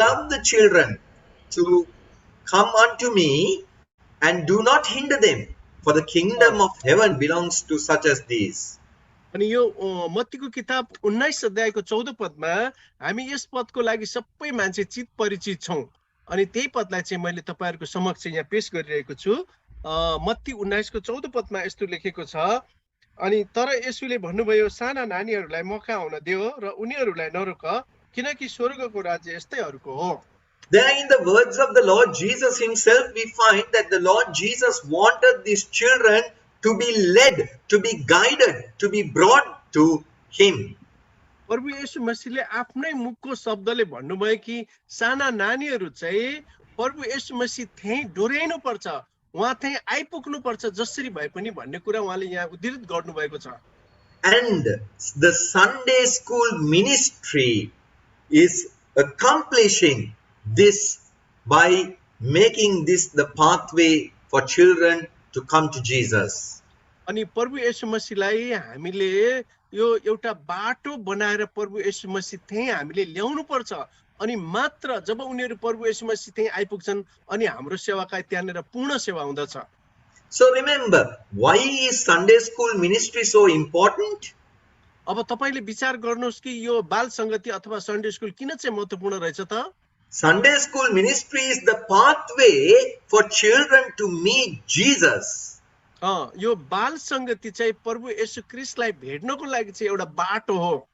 love the children to come unto me and do not hinder them, for the kingdom of heaven belongs to such as these. अनि यो मत्तीको किताब 19 अध्यायको 14 पदमा हामी यस पदको लागि सबै मान्छे चित परिचित छौं। अनि त्यही पदलाई चाहिँ मैले तपाईहरुको समक्ष यहाँ पेश गरिरहेको छु। मत्ती 19 को 14 पदमा यस्तो लेखेको छ, अनि तर येशूले भन्नुभयो, साना नानीहरूलाई मौका आउन देऊ र उनीहरूलाई नरोक, किनकि स्वर्गको राज्य यस्तैहरूको हो। There in the words of the Lord Jesus himself, we find that the Lord Jesus wanted these children to be led, to be guided, to be brought to him. प्रभु येशू मसीहले आफ्नै मुखको शब्दले भन्नुभयो कि साना नानीहरू चाहिँ प्रभु येशू मसीह त्यही डोर्याइनु पर्छ, उहाँ त्यही आइपुग्नु पर्छ जसरी भए पनि भन्ने कुरा उहाँले यहाँ उद्धृत गर्नुभएको छ। And the Sunday school ministry is accomplishing this by making this the pathway for children to come to Jesus. अनि प्रभु येशू मसीहलाई हामीले यो एउटा बाटो बनाएर प्रभु येशू मसीह त्यही हामीले ल्याउनु पर्छ, अनि मात्र जब उनीहरू प्रभु येशू मसीह त्यही आइपुग्छन् अनि हाम्रो सेवाकाई त्यहाँनेर पूर्ण सेवा हुँदछ। So remember, why is Sunday school ministry so important? अब तपाईले विचार गर्नुहोस् कि यो बाल संगति अथवा सन्डे स्कुल किन चाहिँ महत्त्वपूर्ण रहेछ त? Sunday school ministry is the pathway for children to meet Jesus. यो बाल संगति चाहिँ प्रभु येशू ख्रीष्टलाई भेट्नको लागि चाहिँ एउटा बाटो हो।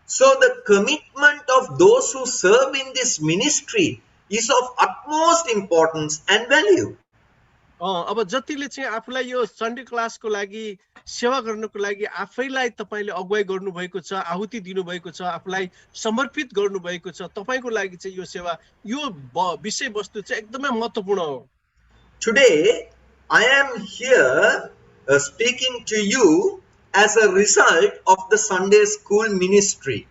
So the commitment of those who serve in this ministry is of utmost importance and value. अब जतिले चाहिँ आफूलाई यो सन्डे क्लासको लागि सेवा गर्नको लागि आफैलाई तपाईले अगुवाई गर्नुभएको छ, आहुति दिनुभएको छ, आफूलाई समर्पित गर्नुभएको छ, तपाईको लागि चाहिँ यो सेवा, यो विषय वस्तु चाहिँ एकदमै महत्त्वपूर्ण हो। Today I am here speaking to you as a result of the Sunday school ministry.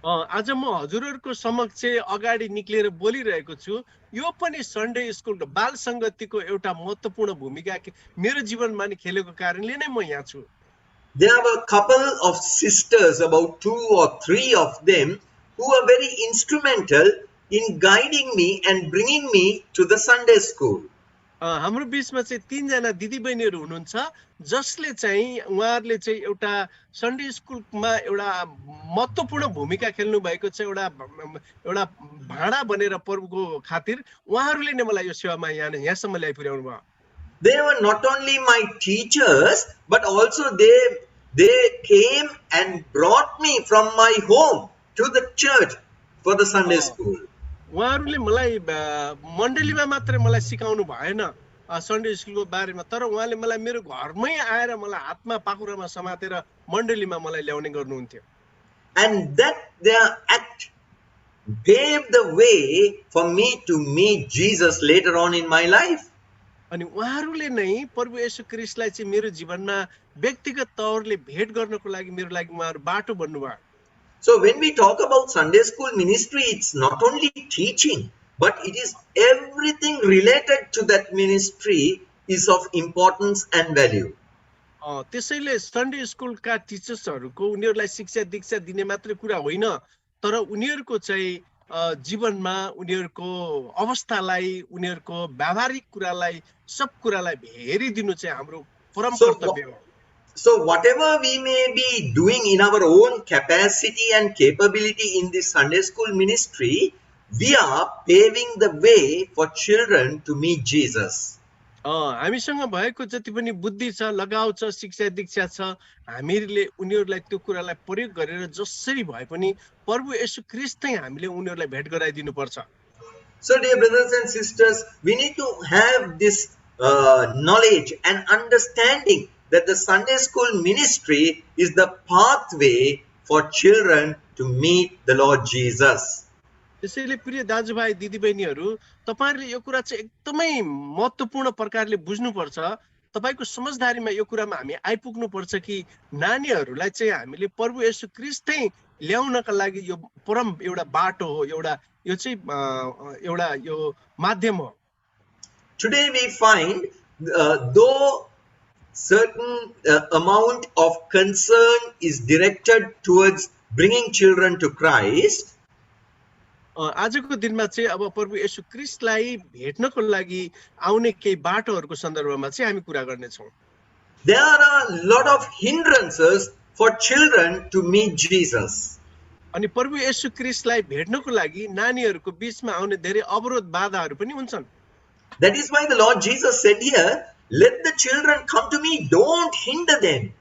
आज म हजुरहरुको समक्ष चाहिँ अगाडि निक्लेर बोलिरहेको छु। यो पनि सन्डे स्कुल र बाल संगतिको एउटा महत्त्वपूर्ण भूमिका मेरो जीवनमा नि खेलेको कारणले नै म यहाँ छु। There are a couple of sisters, about 2 or 3 of them, who are very instrumental in guiding me and bringing me to the Sunday school. हाम्रो बीचमा चाहिँ 3 जना दिदी बहिनीहरु हुनुहुन्छ जसले चाहिँ उहाँहरुले चाहिँ एउटा सन्डे स्कुलमा एउटा महत्त्वपूर्ण भूमिका खेल्नु भएको छ, एउटा भाडा बनेर प्रभुको खातिर उहाँहरुले नै मलाई यो सेवामा यहाँसम्म ल्याइ पुर्याउनु भयो। They were not only my teachers, but also they came and brought me from my home to the church for the Sunday school. उहाँहरुले मलाई मण्डलीमा मात्र मलाई सिकाउनु भएन सन्डे स्कुलको बारेमा, तर उहाँले मलाई मेरो घरमै आएर मलाई हातमा पाखुरामा समातेर मण्डलीमा मलाई ल्याउने गर्नुहुन्थ्यो। And that their act paved the way for me to meet Jesus later on in my life. अनि उहाँहरुले नै प्रभु येशू ख्रीष्टलाई चाहिँ मेरो जीवनमा व्यक्तिगत तौरले भेट गर्नको लागि मेरो लागि उहाँहरु बाटो बन्नुभयो। So when we talk about Sunday school ministry, it's not only teaching, but it is everything related to that ministry is of importance and value. त्यसैले सन्डे स्कुलका टिचर्सहरुको उनीहरुलाई शिक्षा दीक्षा दिने मात्र कुरा होइन, तर उनीहरुको चाहिँ जीवनमा उनीहरुको अवस्थालाई, उनीहरुको व्यावहारिक कुरालाई, सब कुरालाई हेरिदिनु चाहिँ हाम्रो परम कर्तव्य हो। So whatever we may be doing in our own capacity and capability in this Sunday school ministry, we are paving the way for children to meet Jesus. हामीसँग भएको जति पनि बुद्धि छ, लगाव छ, शिक्षा दीक्षा छ, हामीले उनीहरुलाई त्यो कुरालाई प्रयोग गरेर जसरी भए पनि प्रभु येशू ख्रीष्टै हामीले उनीहरुलाई भेट गराइदिनु पर्छ। So dear brothers and sisters, we need to have this knowledge and understanding that the Sunday school ministry is the pathway for children to meet the Lord Jesus. त्यसैले प्रिय दाजुभाइ दिदीबहिनीहरु, तपाईहरुले यो कुरा चाहिँ एकदमै महत्त्वपूर्ण प्रकारले बुझ्नु पर्छ। तपाईको समझदारीमा यो कुरामा हामी आइपुग्नु पर्छ कि नानीहरुलाई चाहिँ हामीले प्रभु येशू ख्रीष्टै ल्याउनका लागि यो परम एउटा बाटो हो, यो चाहिँ एउटा यो माध्यम हो। Today we find though certain amount of concern is directed towards bringing children to Christ, आजको दिनमा चाहिँ अब प्रभु येशू ख्रीष्टलाई भेट्नको लागि आउने केही बाटोहरूको सन्दर्भमा चाहिँ हामी कुरा गर्नेछौँ। There are a lot of hindrances for children to meet Jesus. अनि प्रभु येशू ख्रीष्टलाई भेट्नको लागि नानीहरूको बीचमा आउने धेरै अवरोध बाधाहरू पनि हुन्छन्। That is why the Lord Jesus said here, let the children come to me, don't hinder them.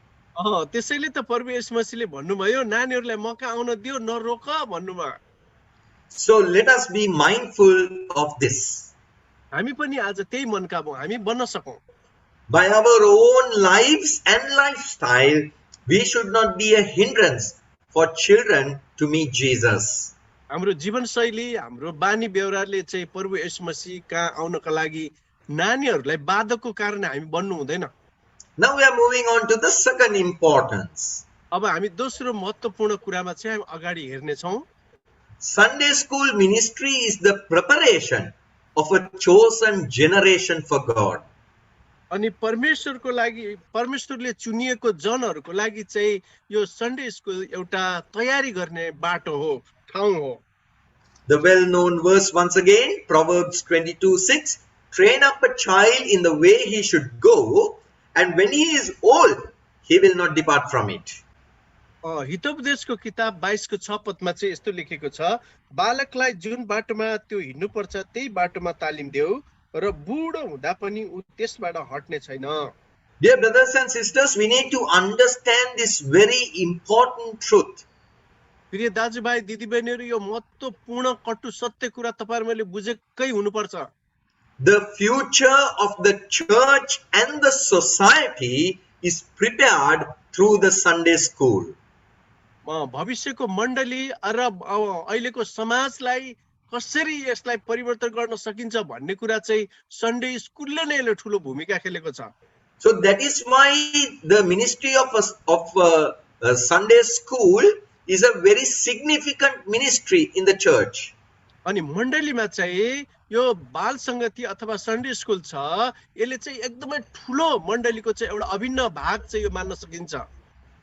त्यसैले त प्रभु येशू मसीहले भन्नुभयो नानीहरूलाई मौका आउन दियो, नरोक भन्नुभयो। So let us be mindful of this. हामी पनि आज त्यही मनका भयौँ, हामी बन्न सकौँ। By our own lives and lifestyle, we should not be a hindrance for children to meet Jesus. हाम्रो जीवनशैली, हाम्रो बानी व्यवहारले चाहिँ प्रभु येशू मसीह कहाँ आउनका लागि नानीहरूलाई बाधकको कारण हामी बन्नु हुँदैन। Now we are moving on to the second importance. अब हामी दोस्रो महत्त्वपूर्ण कुरामा चाहिँ हामी अगाडि हेर्नेछौँ। Sunday school ministry is the preparation of a chosen generation for God. अनि परमेश्वरको लागि, परमेश्वरले चुनिएको जनहरूको लागि चाहिँ यो सन्डे स्कुल एउटा तयारी गर्ने बाटो हो, ठाउँ हो। The well-known verse once again, Proverbs 22:6, train up a child in the way he should go, and when he is old, he will not depart from it. हितोपदेशको किताब 22 को 6 पदमा चाहिँ यस्तो लेखेको छ, बालकलाई जुन बाटोमा त्यो हिँड्नुपर्छ त्यही बाटोमा तालिम देऊ र बुढो हुँदा पनि उ त्यसबाट हट्ने छैन। Dear brothers and sisters, we need to understand this very important truth. प्रिय दाजुभाइ दिदीबहिनीहरू, यो महत्त्वपूर्ण कटु सत्य कुरा तपाईहरुले बुझेकै हुनुपर्छ। The future of the church and the society is prepared through the Sunday school. भविष्यको मण्डली र अहिलेको समाजलाई कसरी यसलाई परिवर्तन गर्न सकिन्छ भन्ने कुरा चाहिँ सन्डे स्कुलले नै यसले ठूलो भूमिका खेलेको छ। So that is why the ministry of Sunday school is a very significant ministry in the church. अनि मण्डलीमा चाहिँ यो बाल संगति अथवा सन्डे स्कुल छ, यसले चाहिँ एकदमै ठूलो मण्डलीको चाहिँ एउटा अभिन्न भाग चाहिँ यो मान्न सकिन्छ।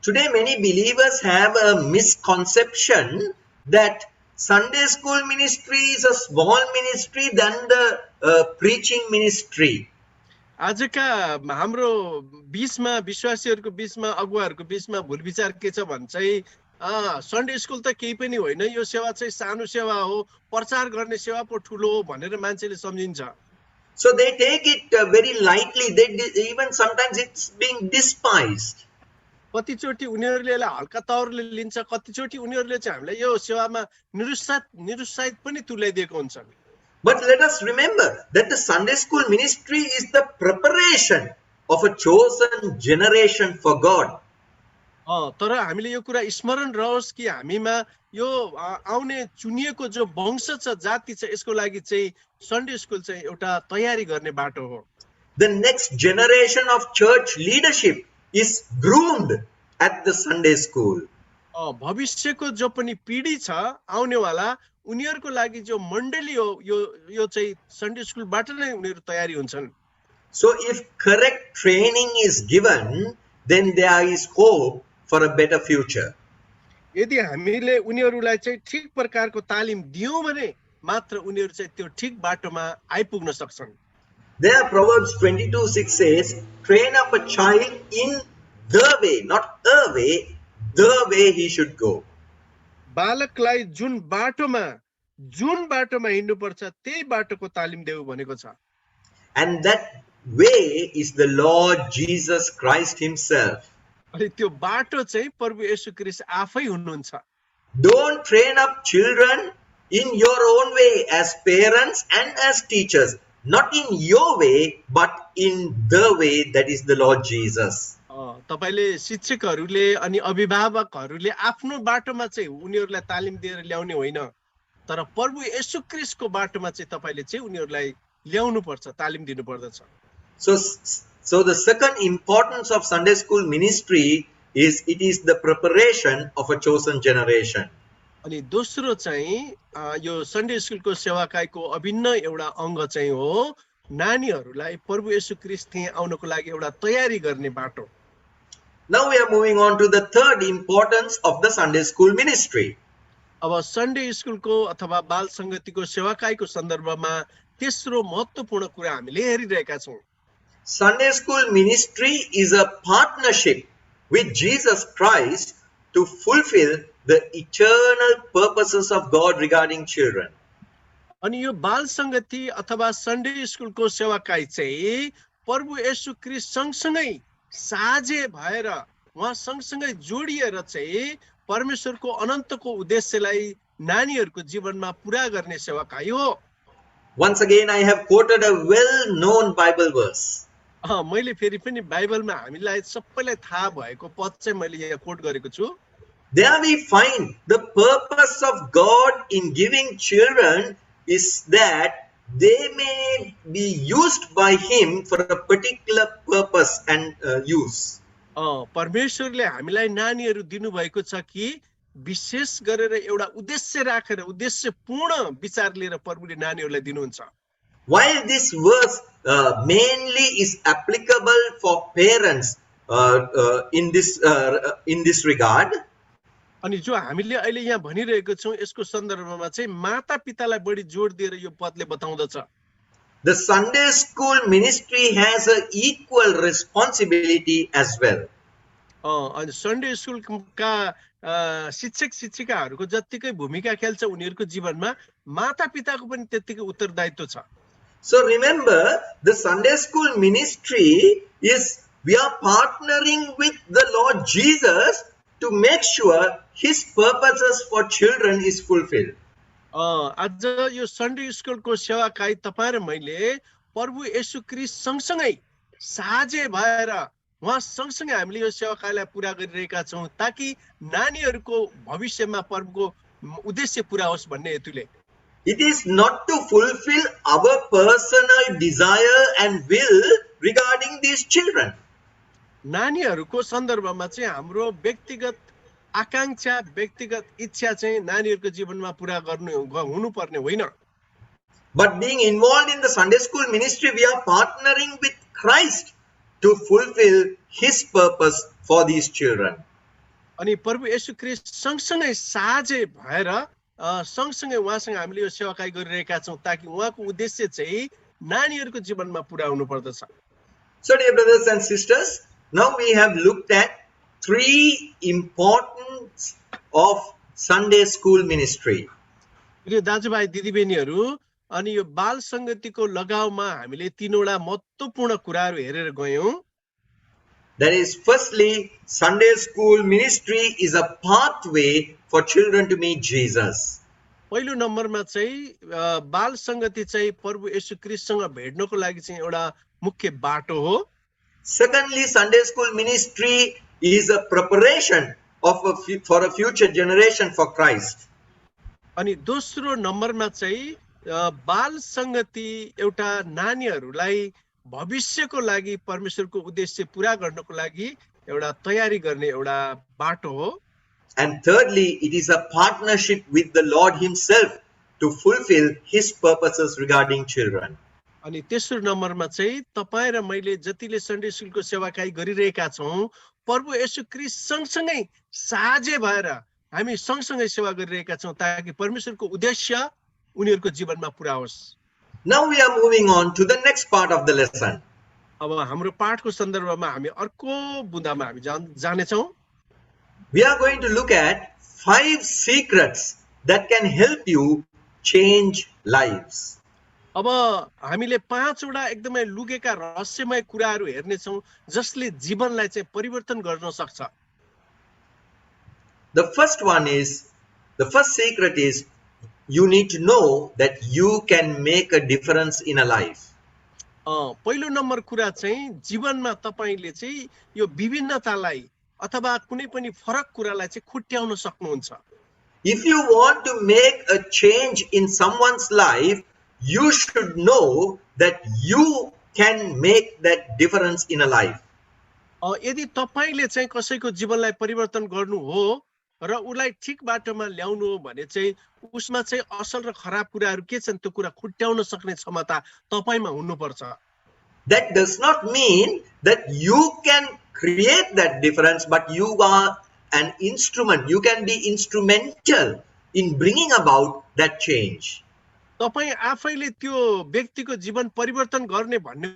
Today many believers have a misconception that Sunday school ministry is a small ministry than the preaching ministry. आजका हाम्रो बीचमा, विश्वासीहरूको बीचमा, अगुवाहरूको बीचमा भुल विचार के छ भन्छ चाहिँ सन्डे स्कुल त केही पनि होइन, यो सेवा चाहिँ सानो सेवा हो, प्रचार गर्ने सेवा पो ठुलो हो भनेर मान्छेले सम्झिन्छ। So they take it very lightly. Even sometimes it's being despised. कतिचोटि उनीहरूले यसलाई हल्का तौरले लिन्छ, कतिचोटि उनीहरूले चाहिँ हामीलाई यो सेवामा निरुत्साहित पनि तुल्याइदिएको हुन्छ। But let us remember that the Sunday school ministry is the preparation of a chosen generation for God. तर हामीले यो कुरा स्मरण रहोस् कि हामीमा यो आउने चुनिएको जो वंश छ, जाति छ, यसको लागि चाहिँ सन्डे स्कुल चाहिँ एउटा तयारी गर्ने बाटो हो। The next generation of church leadership is groomed at the Sunday school. भविष्यको जो पनि पिढी छ आउनेवाला, उनीहरूको लागि जो मण्डली हो, यो चाहिँ सन्डे स्कुलबाट नै उनीहरू तयारी हुन्छन्। So if correct training is given, then there is hope for a better future. यदि हामीले उनीहरूलाई चाहिँ ठीक प्रकारको तालिम दियौं भने मात्र उनीहरू चाहिँ त्यो ठीक बाटोमा आइपुग्न सक्छन्। There Proverbs 22:6 says, train up a child in the way, not a way, the way he should go. बालकलाई जुन बाटोमा हिँड्नुपर्छ त्यही बाटोको तालिम देऊ भनेको छ। And that way is the Lord Jesus Christ himself. अनि त्यो बाटो चाहिँ प्रभु येशू ख्रीष्ट आफै हुनुहुन्छ। Don't train up children in your own way as parents and as teachers, not in your way but in the way that is the Lord Jesus. तपाईले शिक्षकहरूले अनि अभिभावकहरूले आफ्नो बाटोमा चाहिँ उनीहरूलाई तालिम दिएर ल्याउने होइन, तर प्रभु येशू ख्रीष्टको बाटोमा चाहिँ तपाईले चाहिँ उनीहरूलाई ल्याउनु पर्छ, तालिम दिनु पर्दछ। So the second importance of Sunday school ministry is it is the preparation of a chosen generation. अनि दोस्रो चाहिँ यो सन्डे स्कुलको सेवाकाईको अभिन्न एउटा अंग चाहिँ हो नानीहरूलाई प्रभु येशू ख्रीष्ट त्यहाँ आउनको लागि एउटा तयारी गर्ने बाटो। Now we are moving on to the third importance of the Sunday school ministry. अब सन्डे स्कुलको अथवा बाल सङ्गतिको सेवाकाईको सन्दर्भमा तेस्रो महत्त्वपूर्ण कुरा हामीले हेरिरहेका छौँ। Sunday school ministry is a partnership with Jesus Christ to fulfill the eternal purposes of God regarding children. अनि यो बाल सङ्गति अथवा सन्डे स्कुलको सेवाकाई चाहिँ प्रभु येशू ख्रीष्ट सँगसँगै साझे भएर उहाँ सँगसँगै जोडिएर चाहिँ परमेश्वरको अनन्तको उद्देश्यलाई नानीहरूको जीवनमा पुरा गर्ने सेवाकाई हो। Once again, I have quoted a well-known Bible verse. मैले फेरि पनि बाइबलमा हामीलाई सबैलाई थाहा भएको पद चाहिँ मैले यहाँ कोट गरेको छु। There we find the purpose of God in giving children is that they may be used by Him for a particular purpose and use. परमेश्वरले हामीलाई नानीहरू दिनुभएको छ कि विशेष गरेर एउटा उद्देश्य राखेर उद्देश्यपूर्ण विचार लिएर प्रभुले नानीहरूलाई दिनुहुन्छ। While this verse mainly is applicable for parents in this regard, अनि जो हामीले अहिले यहाँ भनिरहेको छौँ यसको सन्दर्भमा चाहिँ माता पितालाई बढी जोड दिएर यो पदले बताउँदछ। the Sunday school ministry has an equal responsibility as well. अनि सन्डे स्कुलका शिक्षक शिक्षिकाहरूको जत्तिकै भूमिका खेल्छ उनीहरूको जीवनमा माता पिताको पनि त्यत्तिकै उत्तरदायित्व छ। So remember, the Sunday school ministry is we are partnering with the Lord Jesus to make sure His purposes for children is fulfilled. आज यो सन्डे स्कुलको सेवाकाई तपाईँ र मैले प्रभु येशू ख्रीष्ट सँगसँगै साझे भएर उहाँ सँगसँगै हामीले यो सेवाकाईलाई पुरा गरिरहेका छौँ ताकि नानीहरूको भविष्यमा प्रभुको उद्देश्य पुरा होस् भन्ने हेतुले। It is not to fulfill our personal desire and will regarding these children. नानीहरूको सन्दर्भमा चाहिँ हाम्रो व्यक्तिगत आकांक्षा व्यक्तिगत इच्छा चाहिँ नानीहरूको जीवनमा पुरा हुनुपर्ने होइन। But being involved in the Sunday school ministry, we are partnering with Christ to fulfill His purpose for these children. अनि प्रभु येशू ख्रीष्ट सँगसँगै साझे भएर सँगसँगै उहाँसँग हामीले यो सेवाकाई गरिरहेका छौँ ताकि उहाँको उद्देश्य चाहिँ नानीहरूको जीवनमा पुरा हुनु पर्दछ। So dear brothers and sisters, now we have looked at three importance of Sunday school ministry. यो दाजुभाइ दिदीबहिनीहरू अनि यो बाल सङ्गतिको लगावमा हामीले तीनवटा महत्त्वपूर्ण कुराहरू हेरेर गयौँ। That is, firstly, Sunday school ministry is a pathway for children to meet Jesus. पहिलो नम्बरमा चाहिँ बाल सङ्गति चाहिँ प्रभु येशू ख्रीष्टसँग भेट्नको लागि चाहिँ एउटा मुख्य बाटो हो। Secondly, Sunday school ministry is a preparation for a future generation for Christ. अनि दोस्रो नम्बरमा चाहिँ बाल सङ्गति एउटा नानीहरूलाई भविष्यको लागि परमेश्वरको उद्देश्य पुरा गर्नको लागि एउटा तयारी गर्ने एउटा बाटो हो। And thirdly, it is a partnership with the Lord Himself to fulfill His purposes regarding children. अनि तेस्रो नम्बरमा चाहिँ तपाईँ र मैले जतिले सन्डे स्कुलको सेवाकाई गरिरहेका छौँ प्रभु येशू ख्रीष्ट सँगसँगै साझे भएर हामी सँगसँगै सेवा गरिरहेका छौँ ताकि परमेश्वरको उद्देश्य उनीहरूको जीवनमा पुरा होस्। Now we are moving on to the next part of the lesson. अब हाम्रो पाठको सन्दर्भमा हामी अर्को बुँदामा हामी जानेछौँ। We are going to look at 5 secrets that can help you change lives. अब हामीले 5 वटा एकदमै लुकेका रहस्यमय कुराहरू हेर्नेछौँ जसले जीवनलाई चाहिँ परिवर्तन गर्न सक्छ। The first secret is you need to know that you can make a difference in a life. पहिलो नम्बर कुरा चाहिँ जीवनमा तपाईले चाहिँ यो विभिन्नतालाई अथवा कुनै पनि फरक कुरालाई चाहिँ खुट्याउन सक्नुहुन्छ। If you want to make a change in someone's life, you should know that you can make that difference in a life. यदि तपाईले चाहिँ कसैको जीवनलाई परिवर्तन गर्नु हो र उलाई ठीक बाटोमा ल्याउनु हो भने चाहिँ उसमा चाहिँ असल र खराब कुराहरू के छन् त्यो कुरा खुट्याउन सक्ने क्षमता तपाईमा हुनुपर्छ। That does not mean that you can create that difference, but you are an instrument. You can be instrumental in bringing about that change. तपाई आफैले त्यो व्यक्तिको जीवन परिवर्तन गर्ने भन्ने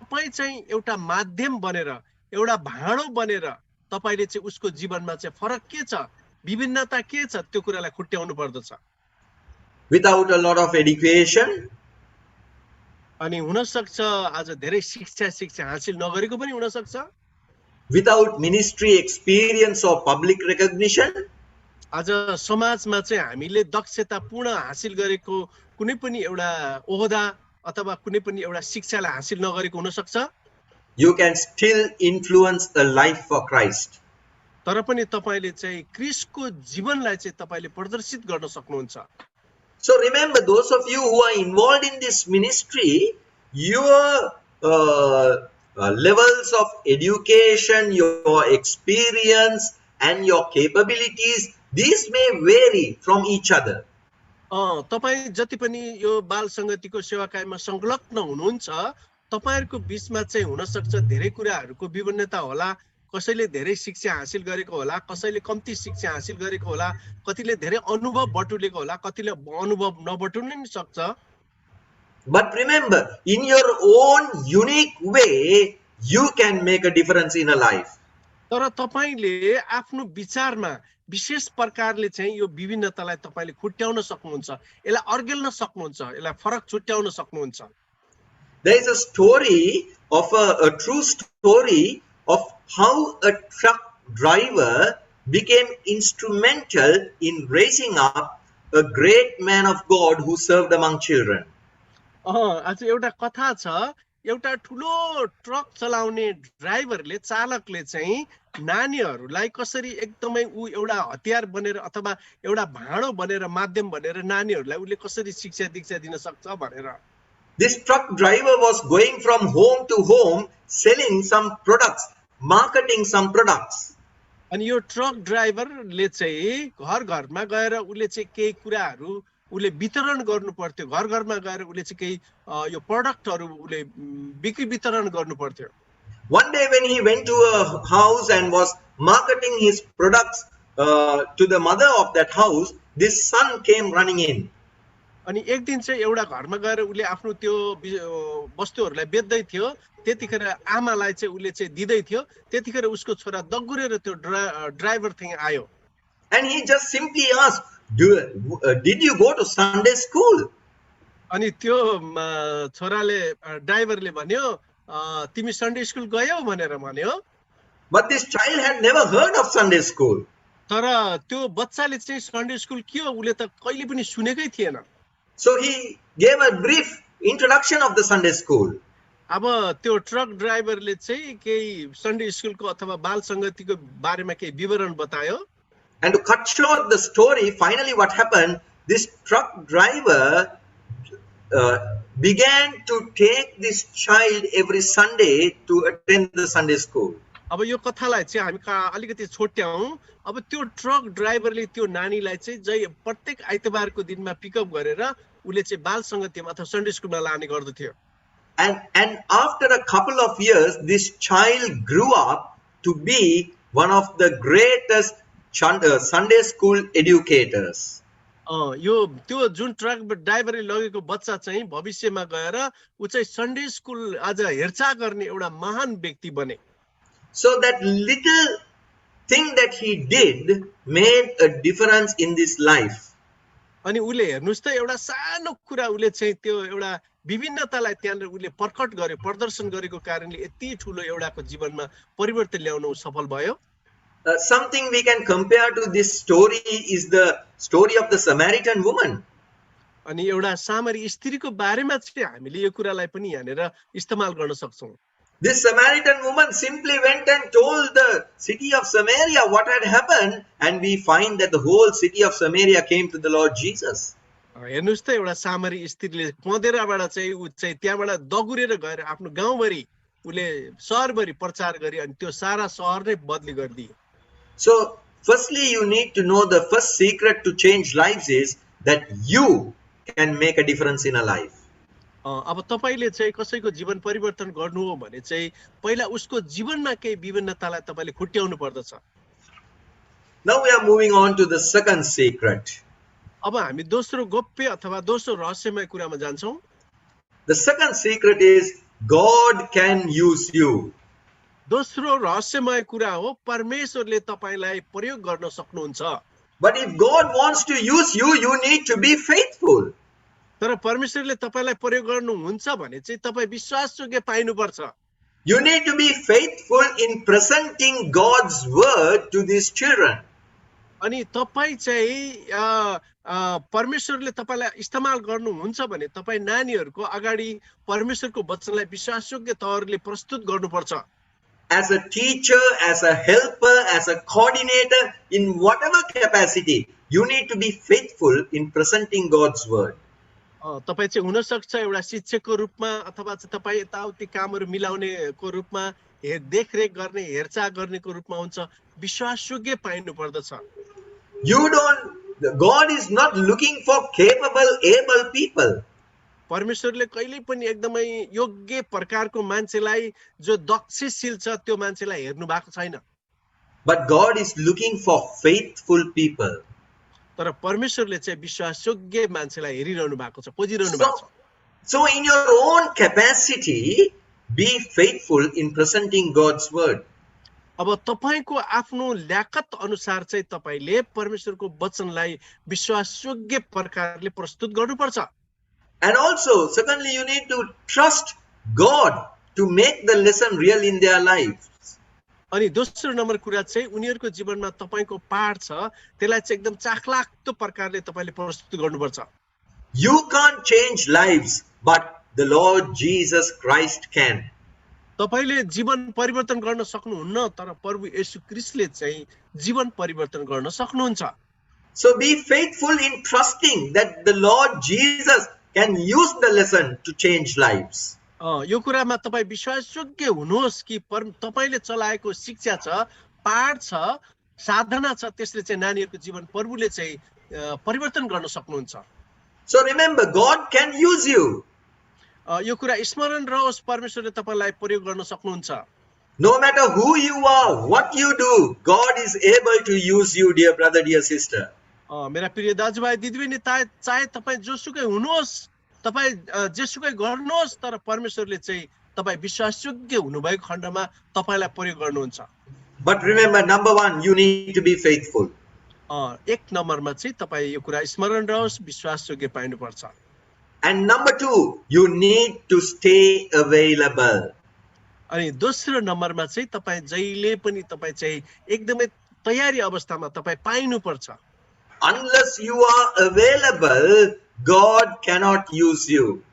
तपाई चाहिँ एउटा माध्यम बनेर एउटा भाँडो बनेर तपाईले चाहिँ उसको जीवनमा चाहिँ फरक के छ विभिन्नता के छ त्यो कुरालाई खुट्याउनु पर्दछ Without a lot of education, अनि हुन सक्छ आज धेरै शिक्षा हासिल नगरेको पनि हुन सक्छ without ministry experience or public recognition, आज समाजमा चाहिँ हामीले दक्षतापूर्ण हासिल गरेको कुनै पनि एउटा ओहदा अथवा कुनै पनि एउटा शिक्षालाई हासिल नगरेको हुन सक्छ you can still influence a life for Christ. तर पनि तपाईले चाहिँ क्रिस्टको जीवनलाई चाहिँ तपाईले प्रदर्शित गर्न सक्नुहुन्छ So remember, those of you who are involved in this ministry, your levels of education, your experience, and your capabilities, these may vary from each other. तपाई जति पनि यो बाल संगतिको सेवाकायमा संलग्न हुनुहुन्छ तपाईहरुको बीचमा चाहिँ हुन सक्छ धेरै कुराहरुको विभिन्नता होला कसैले धेरै शिक्षा हासिल गरेको होला कसैले कम्ती शिक्षा हासिल गरेको होला कतिले धेरै अनुभव बटुलेको होला कतिले अनुभव नबटुल्न नि सक्छ But remember, in your own unique way, you can make a difference in a life. तर तपाईले आफ्नो विचारमा विशेष प्रकारले चाहिँ यो विभिन्नतालाई तपाईले खुट्याउन सक्नुहुन्छ यसलाई अर्गेल्न सक्नुहुन्छ यसलाई फरक छुट्याउन सक्नुहुन्छ There is a story of a true story of how a truck driver became instrumental in raising up a great man of God who served among children. आज एउटा कथा छ एउटा ठुलो ट्रक चलाउने ड्राइभरले चालकले चाहिँ नानीहरूलाई कसरी एकदमै उ एउटा हतियार बनेर अथवा एउटा भाँडो बनेर माध्यम बनेर नानीहरूलाई उले कसरी शिक्षा दीक्षा दिन सक्छ भनेर This truck driver was going from home to home selling some products, marketing some products. अनि यो ट्रक ड्राइभरले चाहिँ घर घरमा गएर उले चाहिँ केही कुराहरू उले वितरण गर्नु पर्थ्यो घर घरमा गएर उले चाहिँ केही यो प्रोडक्टहरू उले बिक्री वितरण गर्नु पर्थ्यो One day when he went to a house and was marketing his products to the mother of that house, this son came running in. अनि एक दिन चाहिँ एउटा घरमा गएर उले आफ्नो त्यो वस्तुहरूलाई बेच्दै थियो त्यतिखेर आमालाई चाहिँ उले चाहिँ दिदै थियो त्यतिखेर उसको छोरा दगुरेर त्यो ड्राइभर चाहिँ आयो And he just simply asked, did you go to Sunday school? अनि त्यो छोराले ड्राइभरले भन्यो तिमी सन्डे स्कुल गयौ भनेर भन्यो But this child had never heard of Sunday school. तर त्यो बच्चाले चाहिँ सन्डे स्कुल के हो उले त कहिले पनि सुनेकै थिएन So he gave a brief introduction of the Sunday school. अब त्यो ट्रक ड्राइभरले चाहिँ केही सन्डे स्कुलको अथवा बाल संगतिको बारेमा केही विवरण बतायो And to cut short the story, finally what happened, this truck driver began to take this child every Sunday to attend the Sunday school. अब यो कथालाई चाहिँ हामी अलिकति छोट्याउँ अब त्यो ट्रक ड्राइभरले त्यो नानीलाई चाहिँ जय प्रत्येक आइतबारको दिनमा पिकअप गरेर उले चाहिँ बाल संगतिमा अथवा सन्डे स्कुलमा लाने गर्दथ्यो And after a couple of years, this child grew up to be one of the greatest Sunday school educators. यो त्यो जुन ट्रक ड्राइभरले लगेको बच्चा चाहिँ भविष्यमा गएर उ चाहिँ सन्डे स्कुल आज हेरचाह गर्ने एउटा महान व्यक्ति बने So that little thing that he did made a difference in this life. अनि उले हेर्नुस् त एउटा सानो कुरा उले चाहिँ त्यो एउटा विभिन्नतालाई त्यहाँनिर उले प्रकट गर्यो प्रदर्शन गरेको कारणले यति ठुलो एउटाको जीवनमा परिवर्तन ल्याउन सफल भयो Something we can compare to this story is the story of the Samaritan woman. अनि एउटा सामरी स्त्रीको बारेमा चाहिँ हामीले यो कुरालाई पनि यहाँनिर इस्तेमाल गर्न सक्छौं This Samaritan woman simply went and told the city of Samaria what had happened, and we find that the whole city of Samaria came to the Lord Jesus. हेर्नुस् त एउटा सामरी स्त्रीले पँधेराबाट चाहिँ उ चाहिँ त्यहाँबाट दगुरेर गएर आफ्नो गाउँभरि उले शहरभरि प्रचार गरी अनि त्यो सारा शहर नै बदली गरिदिए So, firstly, you need to know the first secret to change lives is that you can make a difference in a life. अब तपाईले चाहिँ कसैको जीवन परिवर्तन गर्नु हो भने चाहिँ पहिला उसको जीवनमा केही विभिन्नतालाई तपाईले खुट्याउनु पर्दछ Now we are moving on to the second secret. अब हामी दोस्रो गोप्य अथवा दोस्रो रहस्यमय कुरामा जान्छौँ। The second secret is God can use you. दोस्रो रहस्यमय कुरा हो परमेश्वरले तपाईलाई प्रयोग गर्न सक्नुहुन्छ। But if God wants to use you, you need to be faithful. तर परमेश्वरले तपाईलाई प्रयोग गर्नुहुन्छ भने चाहिँ तपाई विश्वासयोग्य पाइनुपर्छ। You need to be faithful in presenting God's word to these children. अनि तपाई चाहिँ परमेश्वरले तपाईलाई इस्तेमाल गर्नुहुन्छ भने तपाई नानीहरुको अगाडि परमेश्वरको वचनलाई विश्वासयोग्य तवरले प्रस्तुत गर्नुपर्छ। As a teacher, as a helper, as a coordinator, in whatever capacity, you need to be faithful in presenting God's word. तपाई चाहिँ हुन सक्छ एउटा शिक्षकको रूपमा अथवा चाहिँ तपाई यताउति कामहरु मिलाउनेको रूपमा देखरेख गर्ने हेरचाह गर्नेको रूपमा हुन्छ। विश्वासयोग्य पाइनु पर्दछ। God is not looking for capable, able people. परमेश्वरले कहिल्यै पनि एकदमै योग्य प्रकारको मान्छेलाई जो दक्षशील छ त्यो मान्छेलाई हेर्नु भएको छैन। But God is looking for faithful people. तर परमेश्वरले चाहिँ विश्वासयोग्य मान्छेलाई हेरिरहनु भएको छ, खोजिरहनु भएको छ। So in your own capacity, be faithful in presenting God's word. अब तपाईको आफ्नो ल्याकत अनुसार चाहिँ तपाईले परमेश्वरको वचनलाई विश्वासयोग्य प्रकारले प्रस्तुत गर्नुपर्छ। And also, secondly, you need to trust God to make the lesson real in their lives. अनि दोस्रो नम्बर कुरा चाहिँ उनीहरुको जीवनमा तपाईको पाठ छ त्यसलाई चाहिँ एकदम चाखलाग्दो प्रकारले तपाईले प्रस्तुत गर्नुपर्छ। You can't change lives, but the Lord Jesus Christ can. तपाईले जीवन परिवर्तन गर्न सक्नुहुन्न तर प्रभु येशू ख्रीष्टले चाहिँ जीवन परिवर्तन गर्न सक्नुहुन्छ। So be faithful in trusting that the Lord Jesus can use the lesson to change lives. यो कुरामा तपाई विश्वासयोग्य हुनुहोस् कि तपाईले चलाएको शिक्षा छ, पाठ छ, साधना छ, त्यसले चाहिँ नानीहरुको जीवन प्रभुले चाहिँ परिवर्तन गर्न सक्नुहुन्छ। So remember, God can use you. यो कुरा स्मरण रहोस् परमेश्वरले तपाईलाई प्रयोग गर्न सक्नुहुन्छ। No matter who you are, what you do, God is able to use you, dear brother, dear sister. मेरा प्रिय दाजुभाइ दिदीबहिनी चाहे तपाई जोसुकै हुनुहोस्, तपाई जेसुकै गर्नुहोस् तर परमेश्वरले चाहिँ तपाई विश्वासयोग्य हुनुभएको खण्डमा तपाईलाई प्रयोग गर्नुहुन्छ। But remember, number one, you need to be faithful. एक नम्बरमा चाहिँ तपाई यो कुरा स्मरण रहोस् विश्वासयोग्य पाइनुपर्छ। And number two, you need to stay available. अनि दोस्रो नम्बरमा चाहिँ तपाई जहिले पनि तपाई चाहिँ एकदमै तयारी अवस्थामा तपाई पाइनुपर्छ। Unless you are available, God cannot use you.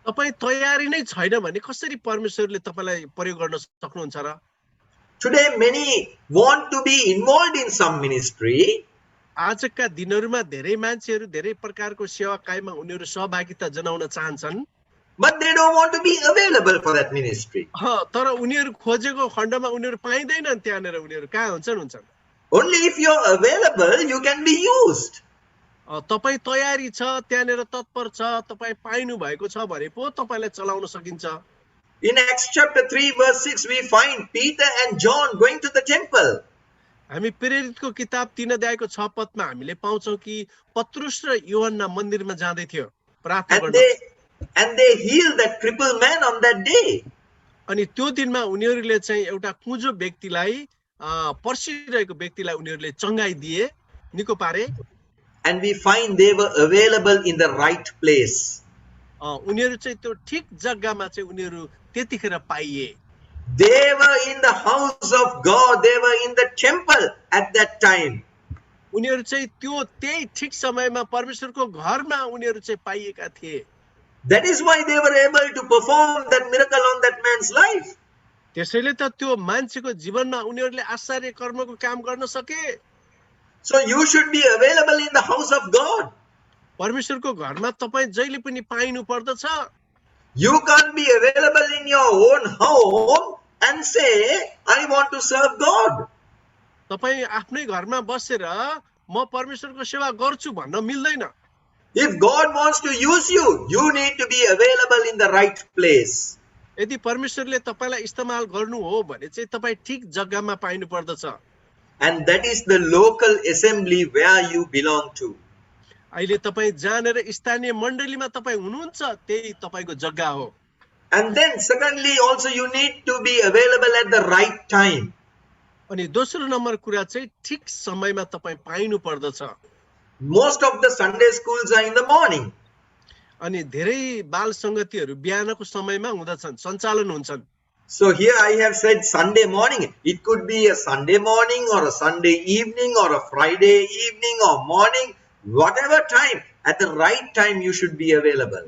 तपाई तयारी नै छैन भने कसरी परमेश्वरले तपाईलाई प्रयोग गर्न सक्नुहुन्छ र? Today, many want to be involved in some ministry. आजका दिनहरुमा धेरै मान्छेहरु धेरै प्रकारको सेवाकायमा उनीहरु सहभागिता जनाउन चाहन्छन्। But they don't want to be available for that ministry. तर उनीहरु खोजेको खण्डमा उनीहरु पाइदैनन् त्यहाँनेर उनीहरु कहाँ हुन्छन्। Only if you're available, you can be used. तपाई तयारी छ, त्यहाँनेर तत्पर छ, तपाई पाइनु भएको छ भने पो तपाईलाई चलाउन सकिन्छ। In Acts chapter 3 verse 6, we find Peter and John going to the temple. हामी प्रेरितको किताब 3 अध्यायको 6 पदमा हामीले पाउँछौं कि पत्रुस र यूहन्ना मन्दिरमा जाँदै थियो प्रार्थना गर्न। And they healed that crippled man on that day. अनि त्यो दिनमा उनीहरुले चाहिँ एउटा कुँजो व्यक्तिलाई पर्सिरहेको व्यक्तिलाई उनीहरुले चंगाई दिए, निको पारे। And we find they were available in the right place. उनीहरु चाहिँ त्यो ठीक जग्गामा चाहिँ उनीहरु त्यतिखेर पाइए। They were in the house of God. They were in the temple at that time. उनीहरु चाहिँ त्यो त्यही ठीक समयमा परमेश्वरको घरमा उनीहरु चाहिँ पाइएका थिए। That is why they were able to perform that miracle on that man's life. त्यसैले त त्यो मान्छेको जीवनमा उनीहरुले आश्चर्य कर्मको काम गर्न सके। So you should be available in the house of God. परमेश्वरको घरमा तपाई जहिले पनि पाइनु पर्दछ। You can't be available in your own home and say, I want to serve God. तपाई आफ्नै घरमा बसेर म परमेश्वरको सेवा गर्छु भन्न मिल्दैन। If God wants to use you, you need to be available in the right place. यदि परमेश्वरले तपाईलाई इस्तेमाल गर्नु हो भने चाहिँ तपाई ठीक जग्गामा पाइनु पर्दछ। and that is the local assembly where you belong to. अहिले तपाईँ जानेर स्थानीय मण्डलीमा तपाईँ हुनुहुन्छ, त्यही तपाईको जग्गा हो। And then secondly also you need to be available at the right time. अनि दोस्रो नम्बर कुरा चाहिँ ठिक समयमा तपाईँ पाइनु पर्दछ। Most of the Sunday schools are in the morning. अनि धेरै बाल संगतिहरू बिहानको समयमा हुँदछन्, सञ्चालन हुन्छन्। So here I have said Sunday morning. It could be a Sunday morning or a Sunday evening or a Friday evening or morning, whatever time, at the right time you should be available.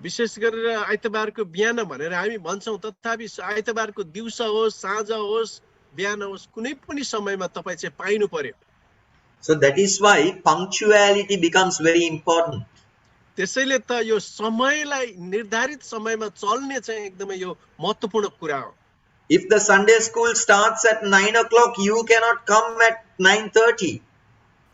विशेष गरेर आइतबारको बिहान भनेर हामी भन्छौँ, तथापि आइतबारको दिउँसो होस्, साँझ होस्, बिहान होस्, कुनै पनि समयमा तपाईँ चाहिँ पाइनु पर्यो। So that is why punctuality becomes very important. त्यसैले त यो समयलाई निर्धारित समयमा चल्ने चाहिँ एकदमै यो महत्त्वपूर्ण कुरा हो। If the Sunday school starts at 9 o'clock, you cannot come at 9:30.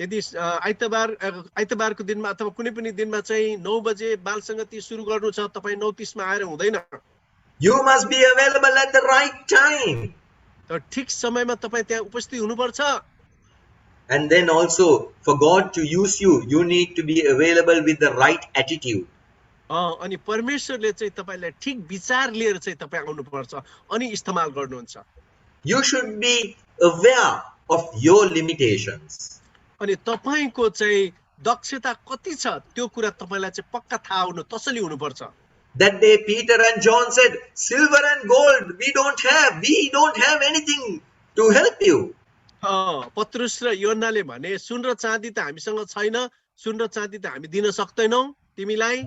यदि आइतबारको दिनमा अथवा कुनै पनि दिनमा चाहिँ 9 बजे बाल संगति सुरु गर्नु छ, तपाईँ 9:30 मा आएर हुँदैन। You must be available at the right time. तर ठिक समयमा तपाईँ त्यहाँ उपस्थित हुनुपर्छ। And then also for God to use you, you need to be available with the right attitude. अनि परमेश्वरले चाहिँ तपाईलाई ठिक विचार लिएर चाहिँ तपाईँ आउनुपर्छ अनि इस्तेमाल गर्नुहुन्छ। You should be aware of your limitations. अनि तपाईको चाहिँ दक्षता कति छ त्यो कुरा तपाईलाई चाहिँ पक्का थाहा हुनु तसली हुनुपर्छ। That day Peter and John said, silver and gold we don't have anything to help you. पत्रुस र योहन्नाले भने सुन र चाँदी त हामीसँग छैन, सुन र चाँदी त हामी दिन सक्दैनौँ तिमीलाई।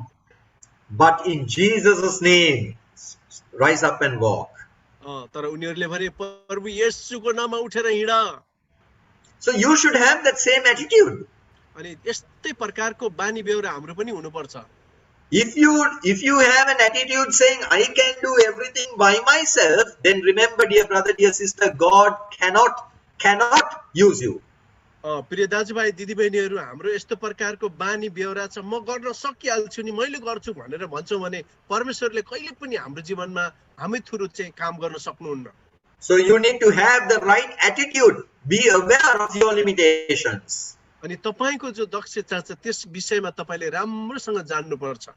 But in Jesus' name, rise up and walk. तर उनीहरूले भने प्रभु येशूको नाममा उठेर हिँड। So you should have that same attitude. अनि यस्तै प्रकारको बानी बेहोरा हाम्रो पनि हुनुपर्छ। If you have an attitude saying I can do everything by myself, then remember, dear brother, dear sister, God cannot use you. प्रिय दाजुभाइ दिदीबहिनीहरू, हाम्रो यस्तो प्रकारको बानी बेहोरा छ, म गर्न सकिहाल्छु नि, मैले गर्छु भनेर भन्छौँ भने परमेश्वरले कहिले पनि हाम्रो जीवनमा हामी थ्रु चाहिँ काम गर्न सक्नुहुन्न। So you need to have the right attitude. Be aware of your limitations. अनि तपाईको जो दक्षता छ त्यस विषयमा तपाईले राम्रोसँग जान्नुपर्छ।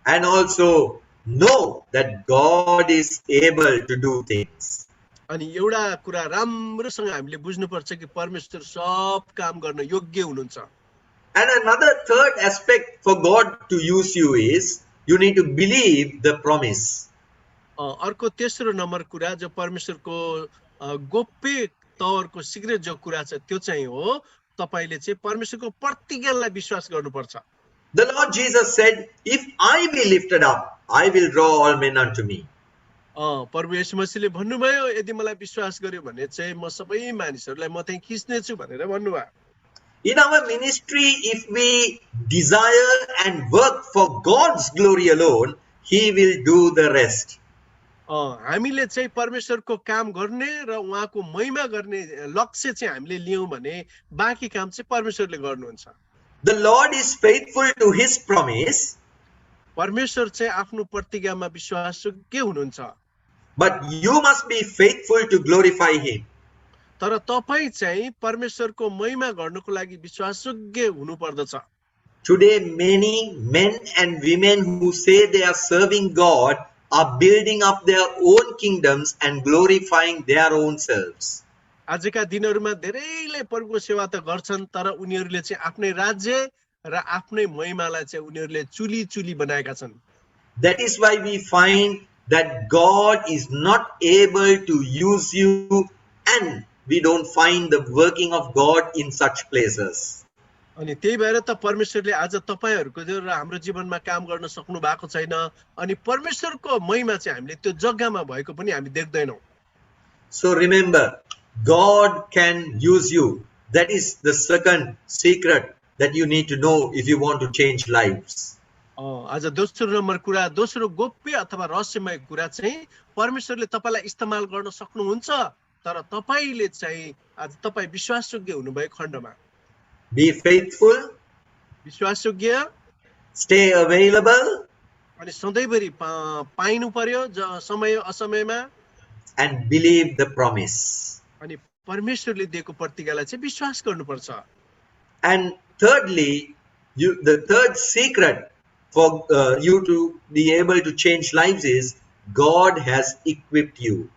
And also know that God is able to do things. अनि एउटा कुरा राम्रोसँग हामीले बुझ्नुपर्छ कि परमेश्वर सब काम गर्न योग्य हुनुहुन्छ। And another third aspect for God to use you is you need to believe the promise. अर्को तेस्रो नम्बर कुरा जो परमेश्वरको गोप्य तवरको सिक्रेट जो कुरा छ त्यो चाहिँ हो तपाईले चाहिँ परमेश्वरको प्रतिज्ञालाई विश्वास गर्नुपर्छ। The Lord Jesus said, if I be lifted up, I will draw all men unto me. प्रभु येशू मसीहले भन्नुभयो यदि मलाई विश्वास गर्यो भने चाहिँ म सबै मानिसहरूलाई म त्यही खिच्ने छु भनेर भन्नुभयो। In our ministry, if we desire and work for God's glory alone, He will do the rest. हामीले चाहिँ परमेश्वरको काम गर्ने र उहाँको महिमा गर्ने लक्ष्य चाहिँ हामीले लियौं भने बाँकी काम चाहिँ परमेश्वरले गर्नुहुन्छ। The Lord is faithful to His promise. परमेश्वर चाहिँ आफ्नो प्रतिज्ञामा विश्वासयोग्य हुनुहुन्छ। But you must be faithful to glorify Him. तर तपाई चाहिँ परमेश्वरको महिमा गर्नको लागि विश्वासयोग्य हुनु पर्दछ। Today many men and women who say they are serving God are building up their own kingdoms and glorifying their own selves. आजका दिनहरुमा धेरैले प्रभुको सेवा त गर्छन् तर उनीहरूले चाहिँ आफ्नै राज्य र आफ्नै महिमालाई चाहिँ उनीहरूले चुली बनाएका छन्। That is why we find that God is not able to use you, and we don't find the working of God in such places. अनि त्यही भएर त परमेश्वरले आज तपाईहरुको र हाम्रो जीवनमा काम गर्न सक्नु भएको छैन अनि परमेश्वरको महिमा चाहिँ हामीले त्यो जग्गामा भएको पनि हामी देख्दैनौं। So remember, God can use you. That is the second secret that you need to know if you want to change lives. आज दोस्रो नम्बर कुरा, दोस्रो गोप्य अथवा रहस्यमय कुरा चाहिँ परमेश्वरले तपाईलाई इस्तेमाल गर्न सक्नुहुन्छ तर तपाईले चाहिँ आज तपाई विश्वासयोग्य हुनुभएको खण्डमा Be faithful, विश्वासयोग्य, stay available, अनि सधैँभरि पाइनु पर्यो समय असमयमा, and believe the promise. अनि परमेश्वरले दिएको प्रतिज्ञालाई चाहिँ विश्वास गर्नुपर्छ। And thirdly, the third secret for you to be able to change lives is God has equipped you.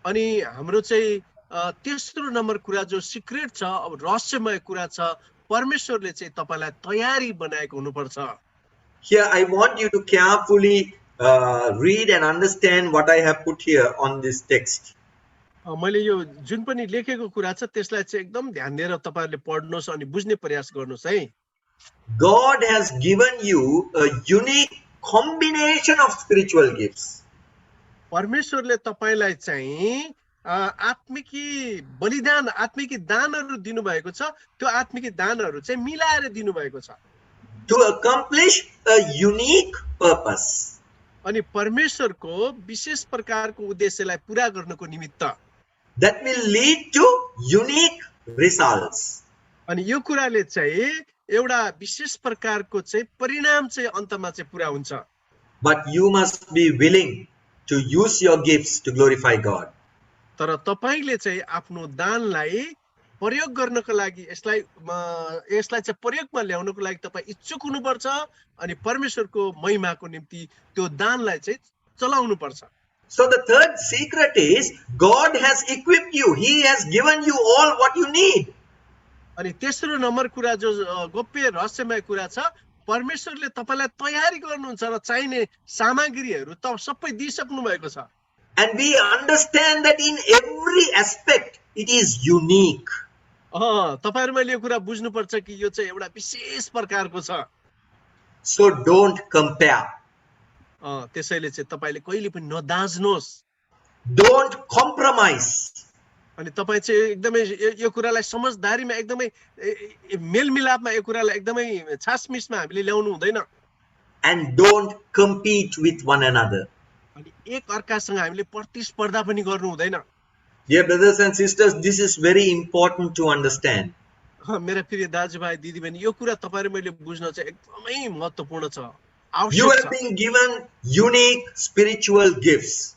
अनि हाम्रो चाहिँ तेस्रो नम्बर कुरा जो सिक्रेट छ, अब रहस्यमय कुरा छ, परमेश्वरले चाहिँ तपाईलाई तयारी बनाएको हुनुपर्छ। Here I want you to carefully read and understand what I have put here on this text. मैले यो जुन पनि लेखेको कुरा छ त्यसलाई चाहिँ एकदम ध्यान दिएर तपाईहरुले पढ्नुस् अनि बुझ्ने प्रयास गर्नुस् है। God has given you a unique combination of spiritual gifts. परमेश्वरले तपाईलाई चाहिँ आत्मिकी बलिदान, आत्मिकी दानहरु दिनु भएको छ। त्यो आत्मिकी दानहरु चाहिँ मिलाएर दिनु भएको छ to accomplish a unique purpose. अनि परमेश्वरको विशेष प्रकारको उद्देश्यलाई पूरा गर्नको निमित्त that will lead to unique results. अनि यो कुराले चाहिँ एउटा विशेष प्रकारको चाहिँ परिणाम चाहिँ अन्तमा चाहिँ पूरा हुन्छ। But you must be willing to use your gifts to glorify God. तर तपाईले चाहिँ आफ्नो दानलाई प्रयोग गर्नको लागि यसलाई चाहिँ प्रयोगमा ल्याउनको लागि तपाई इच्छुक हुनुपर्छ अनि परमेश्वरको महिमाको निम्ति त्यो दानलाई चाहिँ चलाउनु पर्छ। So the third secret is God has equipped you. He has given you all what you need. अनि तेस्रो नम्बर कुरा जो गोप्य रहस्यमय कुरा छ, परमेश्वरले तपाईलाई तयारी गर्नुहुन्छ र चाहिने सामग्रीहरू त सबै दिइसक्नु भएको छ। And we understand that in every aspect it is unique. तपाईहरुले यो कुरा बुझ्नुपर्छ कि यो चाहिँ एउटा विशेष प्रकारको छ। So don't compare. त्यसैले चाहिँ तपाईले कहिले पनि नदाज्नुहोस्। Don't compromise. अनि तपाई चाहिँ एकदमै यो कुरालाई समझदारीमा एकदमै मेलमिलापमा यो कुरालाई एकदमै छासमिसमा हामीले ल्याउनु हुँदैन। And don't compete with one another. अनि एक अर्कासँग हामीले प्रतिस्पर्धा पनि गर्नु हुँदैन। Dear brothers and sisters, this is very important to understand. मेरा प्रिय दाजुभाइ दिदीबहिनी, यो कुरा तपाईहरुले बुझ्न चाहिँ एकदमै महत्त्वपूर्ण छ, You आवश्यक have छ। been given unique spiritual gifts.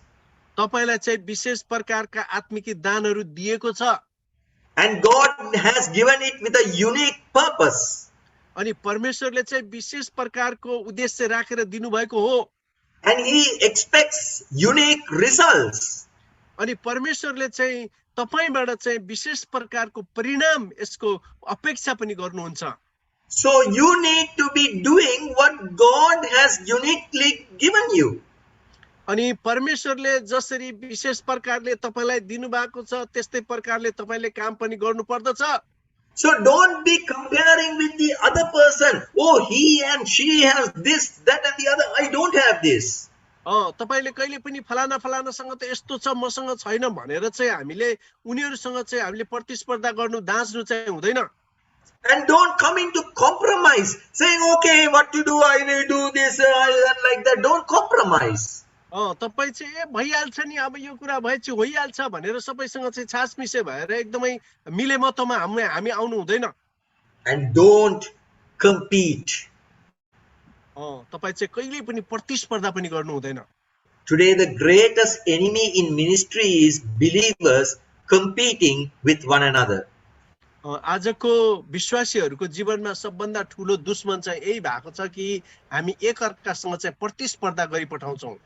तपाईलाई चाहिँ विशेष प्रकारका आत्मिक दानहरु दिएको छ And God has given it with a unique purpose. अनि परमेश्वरले चाहिँ विशेष प्रकारको उद्देश्य राखेर दिनुभएको हो। And He expects unique results. अनि परमेश्वरले चाहिँ तपाईबाट चाहिँ विशेष प्रकारको परिणाम यसको अपेक्षा पनि गर्नुहुन्छ। So you need to be doing what God has uniquely given you. अनि परमेश्वरले जसरी विशेष प्रकारले तपाईलाई दिनुभएको छ त्यस्तै प्रकारले तपाईले काम पनि गर्नु पर्दछ। So don't be comparing with the other person. Oh, he and she has this, that and the other. I don't have this. तपाईले कहिले पनि फलाना फलानासँग त यस्तो छ मसँग छैन भनेर चाहिँ हामीले उनीहरुसँग चाहिँ हामीले प्रतिस्पर्धा गर्नु दाज्नु चाहिँ हुँदैन। And don't come into compromise saying, okay, what to do, I will do this and like that. Don't compromise. तपाई चाहिँ भइहाल्छ नि, अब यो कुरा भए चाहिँ होइहाल्छ भनेर सबैसँग चाहिँ छासमिसे भएर एकदमै मिलेमतमा हामी आउनु हुँदैन। And don't compete. तपाई चाहिँ कहिले पनि प्रतिस्पर्धा पनि गर्नु हुँदैन। Today the greatest enemy in ministry is believers competing with one another. आजको विश्वासीहरूको जीवनमा सबभन्दा ठूलो दुश्मन चाहिँ यही भएको छ कि हामी एक अर्कासँग चाहिँ प्रतिस्पर्धा गरि पठाउँछौं।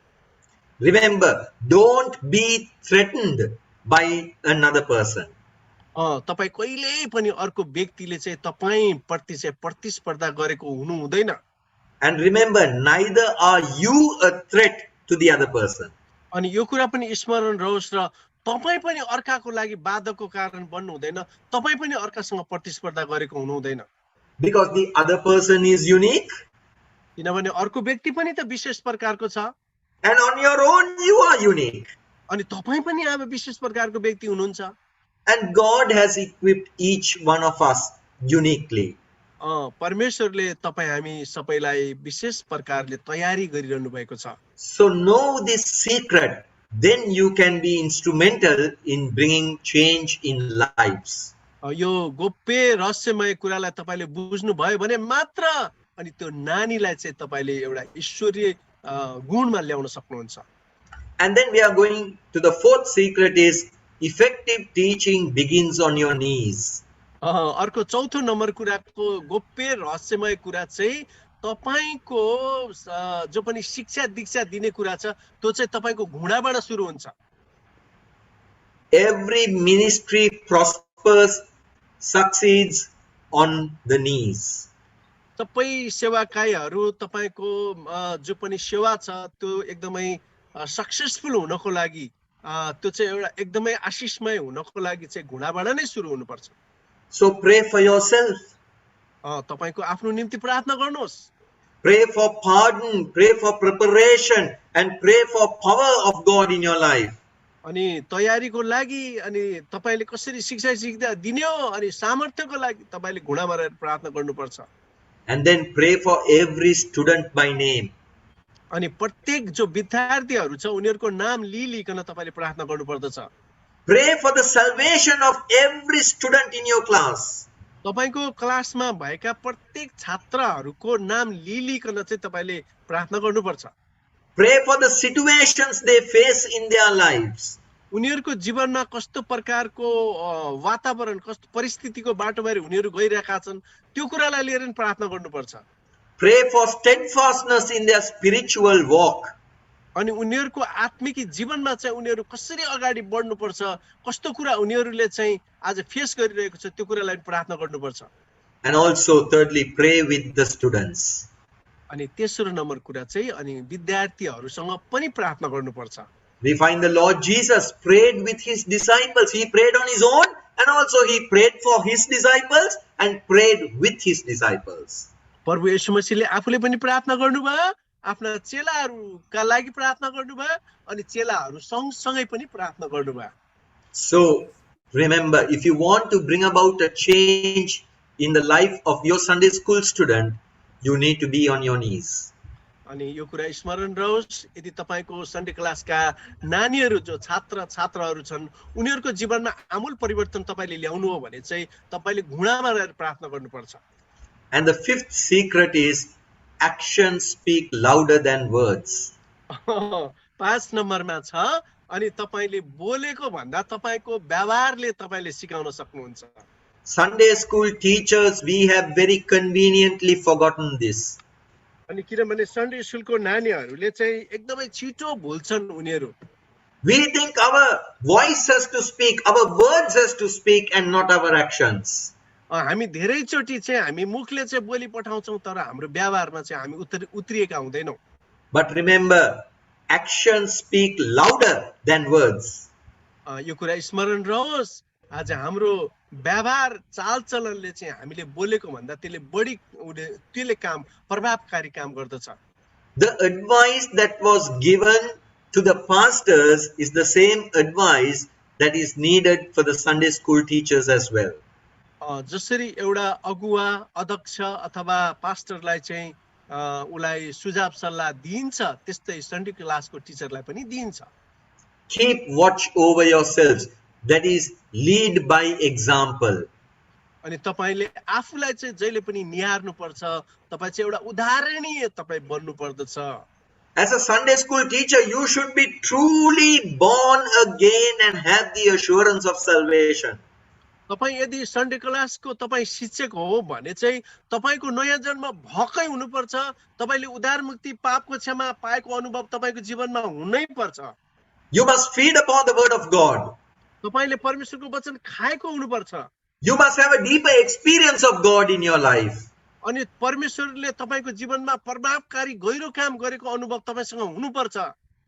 Remember, don't be threatened by another person. तपाई कहिल्यै पनि अर्को व्यक्तिले चाहिँ तपाई प्रति चाहिँ प्रतिस्पर्धा गरेको हुनु हुँदैन। And remember, neither are you a threat to the other person. अनि यो कुरा पनि स्मरण रहोस् र तपाई पनि अर्काको लागि बाधकको कारण बन्नु हुँदैन। तपाई पनि अर्कासँग प्रतिस्पर्धा गरेको हुनु हुँदैन। Because the other person is unique. किनभने अर्को व्यक्ति पनि त विशेष प्रकारको छ। And on your own, you are unique. अनि तपाई पनि अब विशेष प्रकारको व्यक्ति हुनुहुन्छ। And God has equipped each one of us uniquely. परमेश्वरले तपाई हामी सबैलाई विशेष प्रकारले तयारी गरिरहनु भएको छ। So know this secret, then you can be instrumental in bringing change in lives. यो गोप्य रहस्यमय कुरालाई तपाईले बुझ्नु भयो भने मात्र अनि त्यो नानीलाई चाहिँ तपाईले एउटा ईश्वरीय गुणमा ल्याउन सक्नुहुन्छ। And then we are going to the fourth secret is effective teaching begins on your knees. अर्को चौथो नम्बर कुराको गोप्य रहस्यमय कुरा चाहिँ तपाईको जो पनि शिक्षा दीक्षा दिने कुरा छ त्यो चाहिँ तपाईको घुँडाबाट सुरु हुन्छ. Every ministry prospers, succeeds on the knees. सबै सेवाकाईहरू तपाईको जो पनि सेवा छ त्यो एकदमै सक्सेसफुल हुनको लागि त्यो चाहिँ एउटा एकदमै आशिषमय हुनको लागि चाहिँ घुँडाबाट नै सुरु हुनुपर्छ. So pray for yourself. तपाईको आफ्नो निम्ति प्रार्थना गर्नुहोस्. Pray for pardon, pray for preparation, and pray for power of God in your life. अनि तयारीको लागि अनि तपाईले कसरी शिक्षा सिक्दा दिने हो अनि सामर्थ्यको लागि तपाईले घुँडामा रहेर प्रार्थना गर्नुपर्छ. And then pray for every student by name. अनि प्रत्येक जो विद्यार्थीहरू छ उनीहरुको नाम लिइलिकन तपाईले प्रार्थना गर्नुपर्दछ. Pray for the salvation of every student in your class. तपाईको क्लासमा भएका प्रत्येक छात्रहरूको नाम लिइलिकन चाहिँ तपाईले प्रार्थना गर्नुपर्छ. Pray for the situations they face in their lives. उनीहरुको जीवनमा कस्तो प्रकारको वातावरण कस्तो परिस्थितिको बाटोभरि उनीहरु गइरहेका छन् त्यो कुरालाई लिएर प्रार्थना गर्नुपर्छ. Pray for steadfastness in their spiritual walk. अनि उनीहरुको आत्मिक जीवनमा चाहिँ उनीहरु कसरी अगाडि बढ्नुपर्छ कस्तो कुरा उनीहरुले चाहिँ आज फेस गरिरहेको छ त्यो कुरालाई प्रार्थना गर्नुपर्छ. And also thirdly, pray with the students. अनि तेस्रो नम्बर कुरा चाहिँ अनि विद्यार्थीहरुसँग पनि प्रार्थना गर्नुपर्छ. We find the Lord Jesus prayed with his disciples. He prayed on his own and also he prayed for his disciples and prayed with his disciples. प्रभु येशू मसीहले आफूले पनि प्रार्थना गर्नुभयो आफ्ना चेलाहरुका लागि प्रार्थना गर्नुभयो अनि चेलाहरु सँगसँगै पनि प्रार्थना गर्नुभयो. So remember, if you want to bring about a change in the life of your Sunday school student, you need to be on your knees. अनि यो कुरा स्मरण रहोस् यदि तपाईको सन्डे क्लासका नानीहरु जो छात्रहरु छन् उनीहरुको जीवनमा आमूल परिवर्तन तपाईले ल्याउनु हो भने चाहिँ तपाईले घुँडामा रहेर प्रार्थना गर्नुपर्छ. And the fifth secret is actions speak louder than words. 5 नम्बरमा छ अनि तपाईले बोलेको भन्दा तपाईको व्यवहारले तपाईले सिकाउन सक्नुहुन्छ. Sunday school teachers, we have very conveniently forgotten this. अनि किनभने सन्डे स्कुलको नानीहरुले चाहिँ एकदमै छिटो भुल्छन् उनीहरु. We think our voice has to speak, our words has to speak and not our actions. हामी धेरै चोटी चाहिँ हामी मुखले चाहिँ बोली पठाउँछौं तर हाम्रो व्यवहारमा चाहिँ हामी उत्रिएका हुँदैनौं. But remember, actions speak louder than words. यो कुरा स्मरण रहोस् आज हाम्रो व्यवहार चालचलनले चाहिँ हामीले बोलेको भन्दा त्यसले बढी त्यसले काम प्रभावकारी काम गर्दछ. The advice that was given to the pastors is the same advice that is needed for the Sunday school teachers as well. जसरी एउटा अगुवा अध्यक्ष अथवा पास्टरलाई चाहिँ उलाई सुझाव सल्लाह दिन्छ त्यस्तै सन्डे क्लासको टिचरलाई पनि दिन्छ. Keep watch over yourselves, that is lead by example. अनि तपाईले आफूलाई चाहिँ जहिले पनि निहार्नु पर्छ तपाई चाहिँ एउटा उदाहरणीय तपाई बन्नु पर्दछ. As a Sunday school teacher, you should be truly born again and have the assurance of salvation. तपाई यदि सन्डे क्लासको तपाई शिक्षक हो भने चाहिँ तपाईको नयाँ जन्म भकै हुनुपर्छ. तपाईले उद्धार मुक्ति पापको क्षमा पाएको अनुभव तपाईको जीवनमा हुनै पर्छ. You must feed upon the word of God. तपाईले परमेश्वरको वचन खाएको हुनुपर्छ. You must have a deeper experience of God in your life. अनि परमेश्वरले तपाईको जीवनमा प्रभावकारी गहिरो काम गरेको अनुभव तपाईसँग हुनुपर्छ.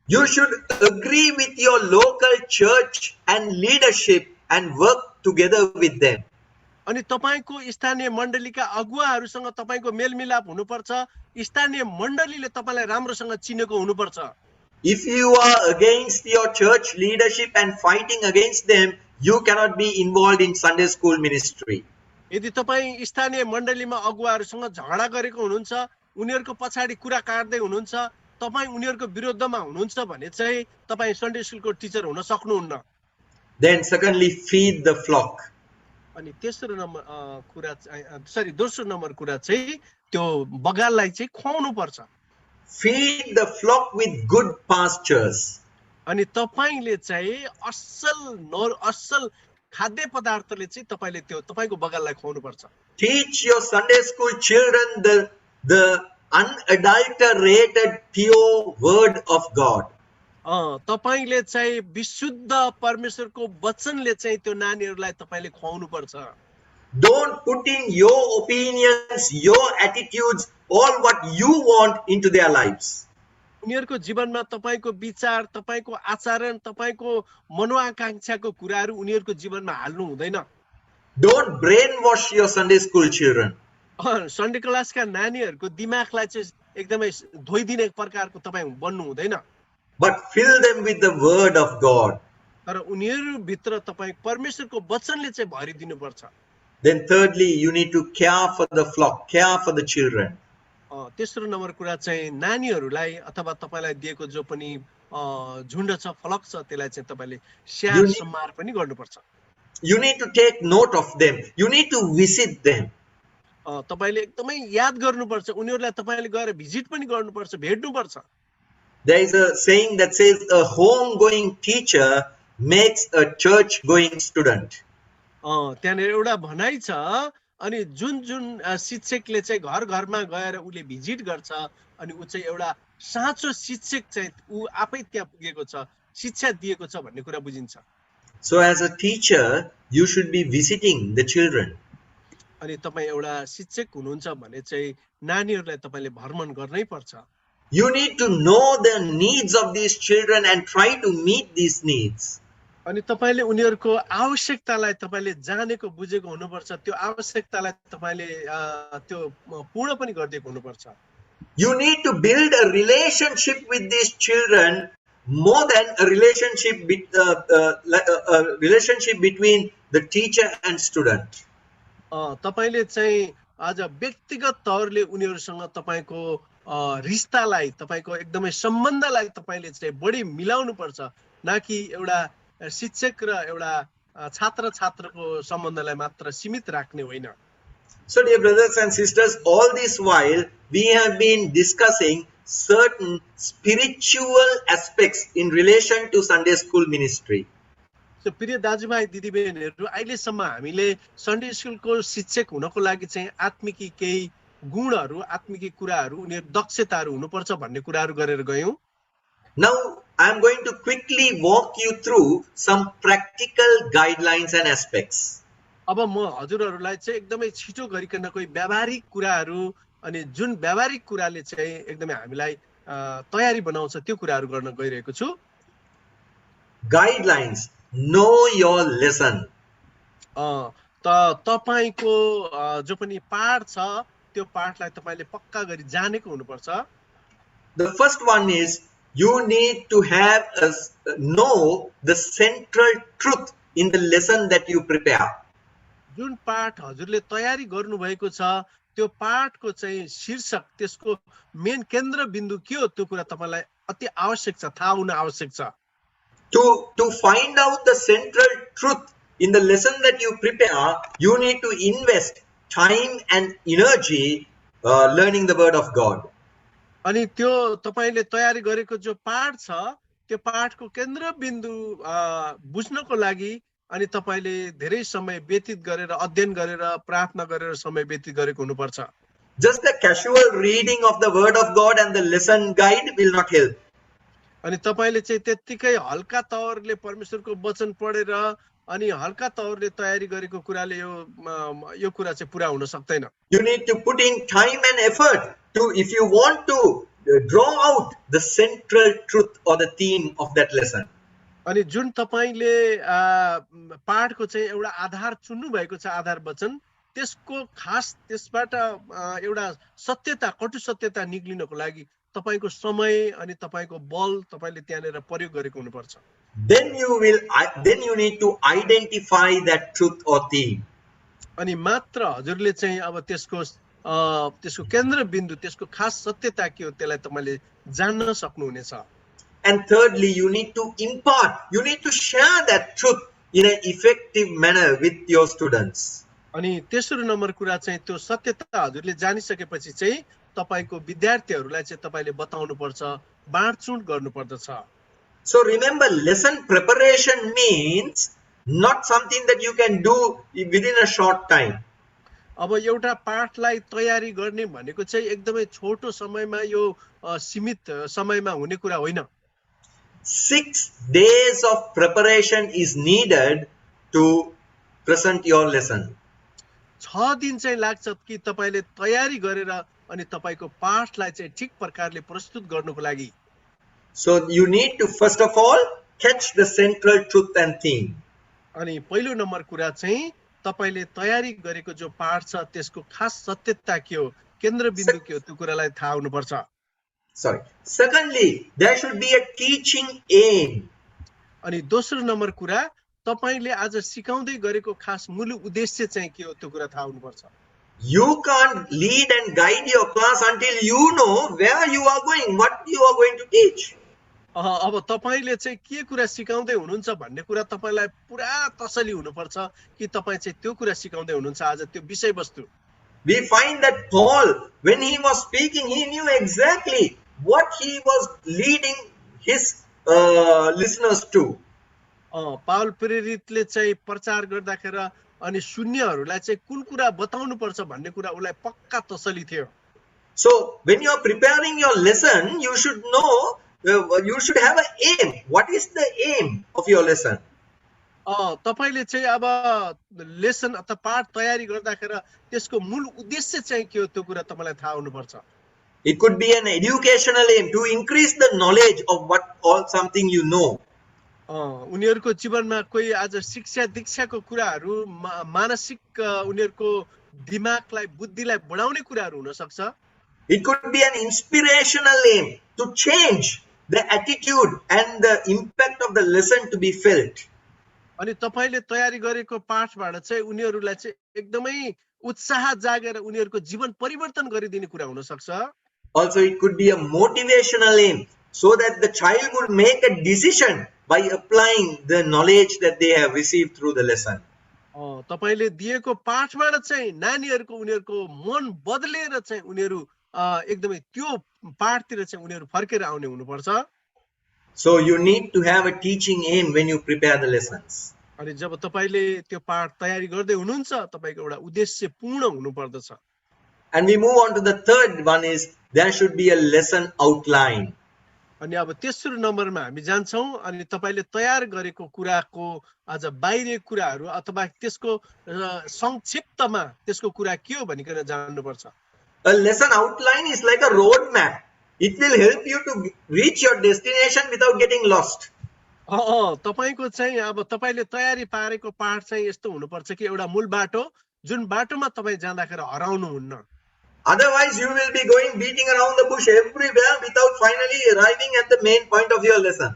You should agree with your local church and leadership and work together with them. अनि तपाईको स्थानीय मण्डलीका अगुवाहरुसँग तपाईको मेलमिलाप हुनुपर्छ. स्थानीय मण्डलीले तपाईलाई राम्रोसँग चिनेको हुनुपर्छ. If you are against your church leadership and fighting against them, you cannot be involved in Sunday school ministry. यदि तपाई स्थानीय मण्डलीमा अगुवाहरुसँग झगडा गरेको हुनुहुन्छ उनीहरुको पछाडी कुरा काट्दै हुनुहुन्छ तपाई उनीहरुको विरुद्धमा हुनुहुन्छ भने चाहिँ तपाई सन्डे स्कुलको टिचर हुन सक्नुहुन्न. Then secondly, feed the flock. अनि दोस्रो नम्बर कुरा चाहिँ त्यो बगाललाई चाहिँ खुवाउनु पर्छ. Feed the flock with good pastures. अनि तपाईले चाहिँ असल खाद्य पदार्थले चाहिँ तपाईले त्यो तपाईको बगाललाई खुवाउनु पर्छ। Teach your Sunday school children the unadulterated pure word of God. तपाईले चाहिँ विशुद्ध परमेश्वरको वचनले चाहिँ त्यो नानीहरूलाई तपाईले खुवाउनु पर्छ। Don't put in your opinions, your attitudes, all what you want into their lives. उनीहरूको जीवनमा तपाईको विचार, तपाईको आचरण, तपाईको मनोआकांक्षाको कुराहरू उनीहरूको जीवनमा हाल्नु हुँदैन। Don't brainwash your Sunday school children. Sunday क्लासका नानीहरूको दिमागलाई चाहिँ एकदमै धोइदिने प्रकारको तपाई बन्नु हुँदैन। But fill them with the word of God. तर उनीहरू भित्र तपाई परमेश्वरको वचनले चाहिँ भरिदिनु पर्छ। Then thirdly, you need to care for the flock, care for the children. तेस्रो नम्बर कुरा चाहिँ नानीहरूलाई अथवा तपाईलाई दिएको जो पनि झुण्ड छ, फ्लक छ, त्यसलाई चाहिँ तपाईले स्याहार सम्हार पनि गर्नुपर्छ। You need to take note of them. You need to visit them. तपाईले एकदमै याद गर्नुपर्छ, उनीहरूलाई तपाईले गएर भिजिट पनि गर्नुपर्छ, भेट्नुपर्छ। There is a saying that says a home-going teacher makes a church-going student. त्यहाँनिर एउटा भनाइ छ, अनि जुन शिक्षकले चाहिँ घर घरमा गएर उले भिजिट गर्छ अनि उ चाहिँ एउटा साँचो शिक्षक चाहिँ उ आफै त्यहाँ पुगेको छ, शिक्षा दिएको छ भन्ने कुरा बुझिन्छ। So as a teacher, you should be visiting the children. अनि तपाई एउटा शिक्षक हुनुहुन्छ भने चाहिँ नानीहरूलाई तपाईले भ्रमण गर्नै पर्छ। You need to know the needs of these children and try to meet these needs. अनि तपाईले उनीहरूको आवश्यकतालाई तपाईले जानेको बुझेको हुनुपर्छ, त्यो आवश्यकतालाई तपाईले त्यो पूर्ण पनि गरिदिएको हुनुपर्छ। You need to build a relationship with these children more than a relationship between the teacher and student. तपाईले चाहिँ आज व्यक्तिगत तौरले उनीहरूसँग तपाईको रिश्तालाई, तपाईको एकदमै सम्बन्धलाई तपाईले चाहिँ बढी मिलाउनु पर्छ, न कि एउटा शिक्षक र एउटा छात्र छात्रको सम्बन्धलाई मात्र सीमित राख्ने होइन। So dear brothers and sisters, all this while we have been discussing certain spiritual aspects in relation to Sunday school ministry. So प्रिय दाजुभाइ दिदीबहिनीहरू, अहिलेसम्म हामीले सन्डे स्कुलको शिक्षक हुनको लागि चाहिँ आत्मिकी केही गुणहरू, आत्मिकी कुराहरू, उनीहरू दक्षताहरू हुनुपर्छ भन्ने कुराहरू गरेर गयौं। Now I am going to quickly walk you through some practical guidelines and aspects. अब म हजुरहरूलाई चाहिँ एकदमै छिटो गरिकन कोही व्यावहारिक कुराहरू अनि जुन व्यावहारिक कुराले चाहिँ एकदमै हामीलाई तयारी बनाउँछ त्यो कुराहरू गर्न गइरहेको छु। Guidelines: know your lesson. तपाईको जो पनि पाठ छ त्यो पाठलाई तपाईले पक्का गरी जानेको हुनुपर्छ। The first one is you need to know the central truth in the lesson that you prepare. जुन पाठ हजुरले तयारी गर्नु भएको छ त्यो पाठको चाहिँ शीर्षक, त्यसको मेन केन्द्र बिन्दु के हो, त्यो कुरा तपाईलाई अति आवश्यक छ, थाहा हुन आवश्यक छ। To find out the central truth in the lesson that you prepare, you need to invest time and energy learning the word of God. अनि त्यो तपाईले तयारी गरेको जो पाठ छ त्यो पाठको केन्द्र बिन्दु बुझ्नको लागि अनि तपाईले धेरै समय व्यतीत गरेर, अध्ययन गरेर, प्रार्थना गरेर समय व्यतीत गरेको हुनुपर्छ। Just the casual reading of the word of God and the lesson guide will not help. अनि तपाईले चाहिँ त्यतिकै हल्का तौरले परमेश्वरको वचन पढेर अनि हल्का तौरले तयारी गरेको कुराले यो कुरा चाहिँ पूरा हुन सक्दैन। You need to put in time and effort if you want to draw out the central truth or the theme of that lesson. अनि जुन तपाईले पाठको चाहिँ एउटा आधार चुन्नु भएको छ, आधार वचन, त्यसको खास त्यसबाट एउटा सत्यता, कटु सत्यता निक्लिनको लागि तपाईको समय अनि तपाईको बल तपाईले त्यहाँनेर प्रयोग गरेको हुनुपर्छ। Then you need to identify that truth or theme. अनि मात्र हजुरले चाहिँ अब त्यसको केन्द्र बिन्दु, त्यसको खास सत्यता के हो त्यसलाई तपाईले जान्न सक्नुहुनेछ। And thirdly, you need to impart, you need to share that truth in an effective manner with your students. अनि तेस्रो नम्बर कुरा चाहिँ त्यो सत्यता हजुरले जानिसकेपछि चाहिँ तपाईको विद्यार्थीहरूलाई चाहिँ तपाईले बताउनु पर्छ, बाँडचुँड गर्नु पर्दछ। So remember, lesson preparation means not something that you can do within a short time. अब एउटा पाठलाई तयारी गर्ने भनेको चाहिँ एकदमै छोटो समयमा यो सीमित समयमा हुने कुरा होइन। 6 days of preparation is needed to present your lesson. 6 दिन चाहिँ लाग्छ कि तपाईले तयारी गरेर अनि तपाईको पाठलाई चाहिँ ठिक प्रकारले प्रस्तुत गर्नको लागि। So you need to first of all catch the central truth and theme. अनि पहिलो नम्बर कुरा चाहिँ तपाईले तयारी गरेको जो पाठ छ त्यसको खास सत्यता के हो, केन्द्रबिन्दु के हो, त्यो कुरालाई थाहा हुनुपर्छ। Secondly, there should be a teaching aim. अनि दोस्रो नम्बर कुरा तपाईले आज सिकाउँदै गरेको खास मूल उद्देश्य चाहिँ के हो, त्यो कुरा थाहा हुनुपर्छ। You can't lead and guide your class until you know where you are going, what you are going to teach. अब तपाईले चाहिँ के कुरा सिकाउँदै हुनुहुन्छ भन्ने कुरा तपाईलाई पुरा तसल्ली हुनुपर्छ कि तपाई चाहिँ त्यो कुरा सिकाउँदै हुनुहुन्छ आज त्यो विषयवस्तु। We find that Paul, when he was speaking, he knew exactly what he was leading his listeners to. पाउल प्रेरितले चाहिँ प्रचार गर्दाखेरि अनि सुन्नेहरूलाई चाहिँ कुन कुरा बताउनु पर्छ भन्ने कुरा उलाई पक्का तसल्ली थियो। So when you are preparing your lesson, you should know, you should have an aim. What is the aim of your lesson? तपाईले चाहिँ अब लेसन अथवा पाठ तयारी गर्दाखेरि त्यसको मूल उद्देश्य चाहिँ के हो त्यो कुरा तपाईलाई थाहा हुनुपर्छ। It could be an educational aim to increase the knowledge of what all something you know. उनीहरुको जीवनमा कोही आज शिक्षा दीक्षाको कुराहरु मानसिक उनीहरुको दिमागलाई बुद्धिलाई बढाउने कुराहरु हुन सक्छ। It could be an inspirational aim to change the attitude and the impact of the lesson to be felt. अनि तपाईले तयारी गरेको पाठबाट चाहिँ उनीहरुलाई चाहिँ एकदमै उत्साह जागेर उनीहरुको जीवन परिवर्तन गरिदिने कुरा हुन सक्छ। Also it could be a motivational aim so that the child would make a decision by applying the knowledge that they have received through the lesson. तपाईले दिएको पाठबाट चाहिँ नानीहरुको उनीहरुको मन बदलेर चाहिँ उनीहरु एकदमै त्यो पाठतिर चाहिँ उनीहरु फर्केर आउने हुनुपर्छ। So you need to have a teaching aim when you prepare the lessons. अनि जब तपाईले त्यो पाठ तयारी गर्दै हुनुहुन्छ तपाईको एउटा उद्देश्य पूर्ण हुनु पर्दछ। And we move on to the third one is there should be a lesson outline. अनि अब तेस्रो नम्बरमा हामी जान्छौं अनि तपाईले तयार गरेको कुराको आज बाहिरी कुराहरु अथवा त्यसको संक्षिप्तमा त्यसको कुरा के हो भनिकन जान्नु पर्छ। A lesson outline is like a road map. It will help you to reach your destination without getting lost. तपाईको चाहिँ अब तपाईले तयारी पारेको पाठ चाहिँ यस्तो हुनुपर्छ कि एउटा मूल बाटो जुन बाटोमा तपाई जाँदाखेरि हराउनु हुन्न। Otherwise you will be going beating around the bush everywhere without finally arriving at the main point of your lesson.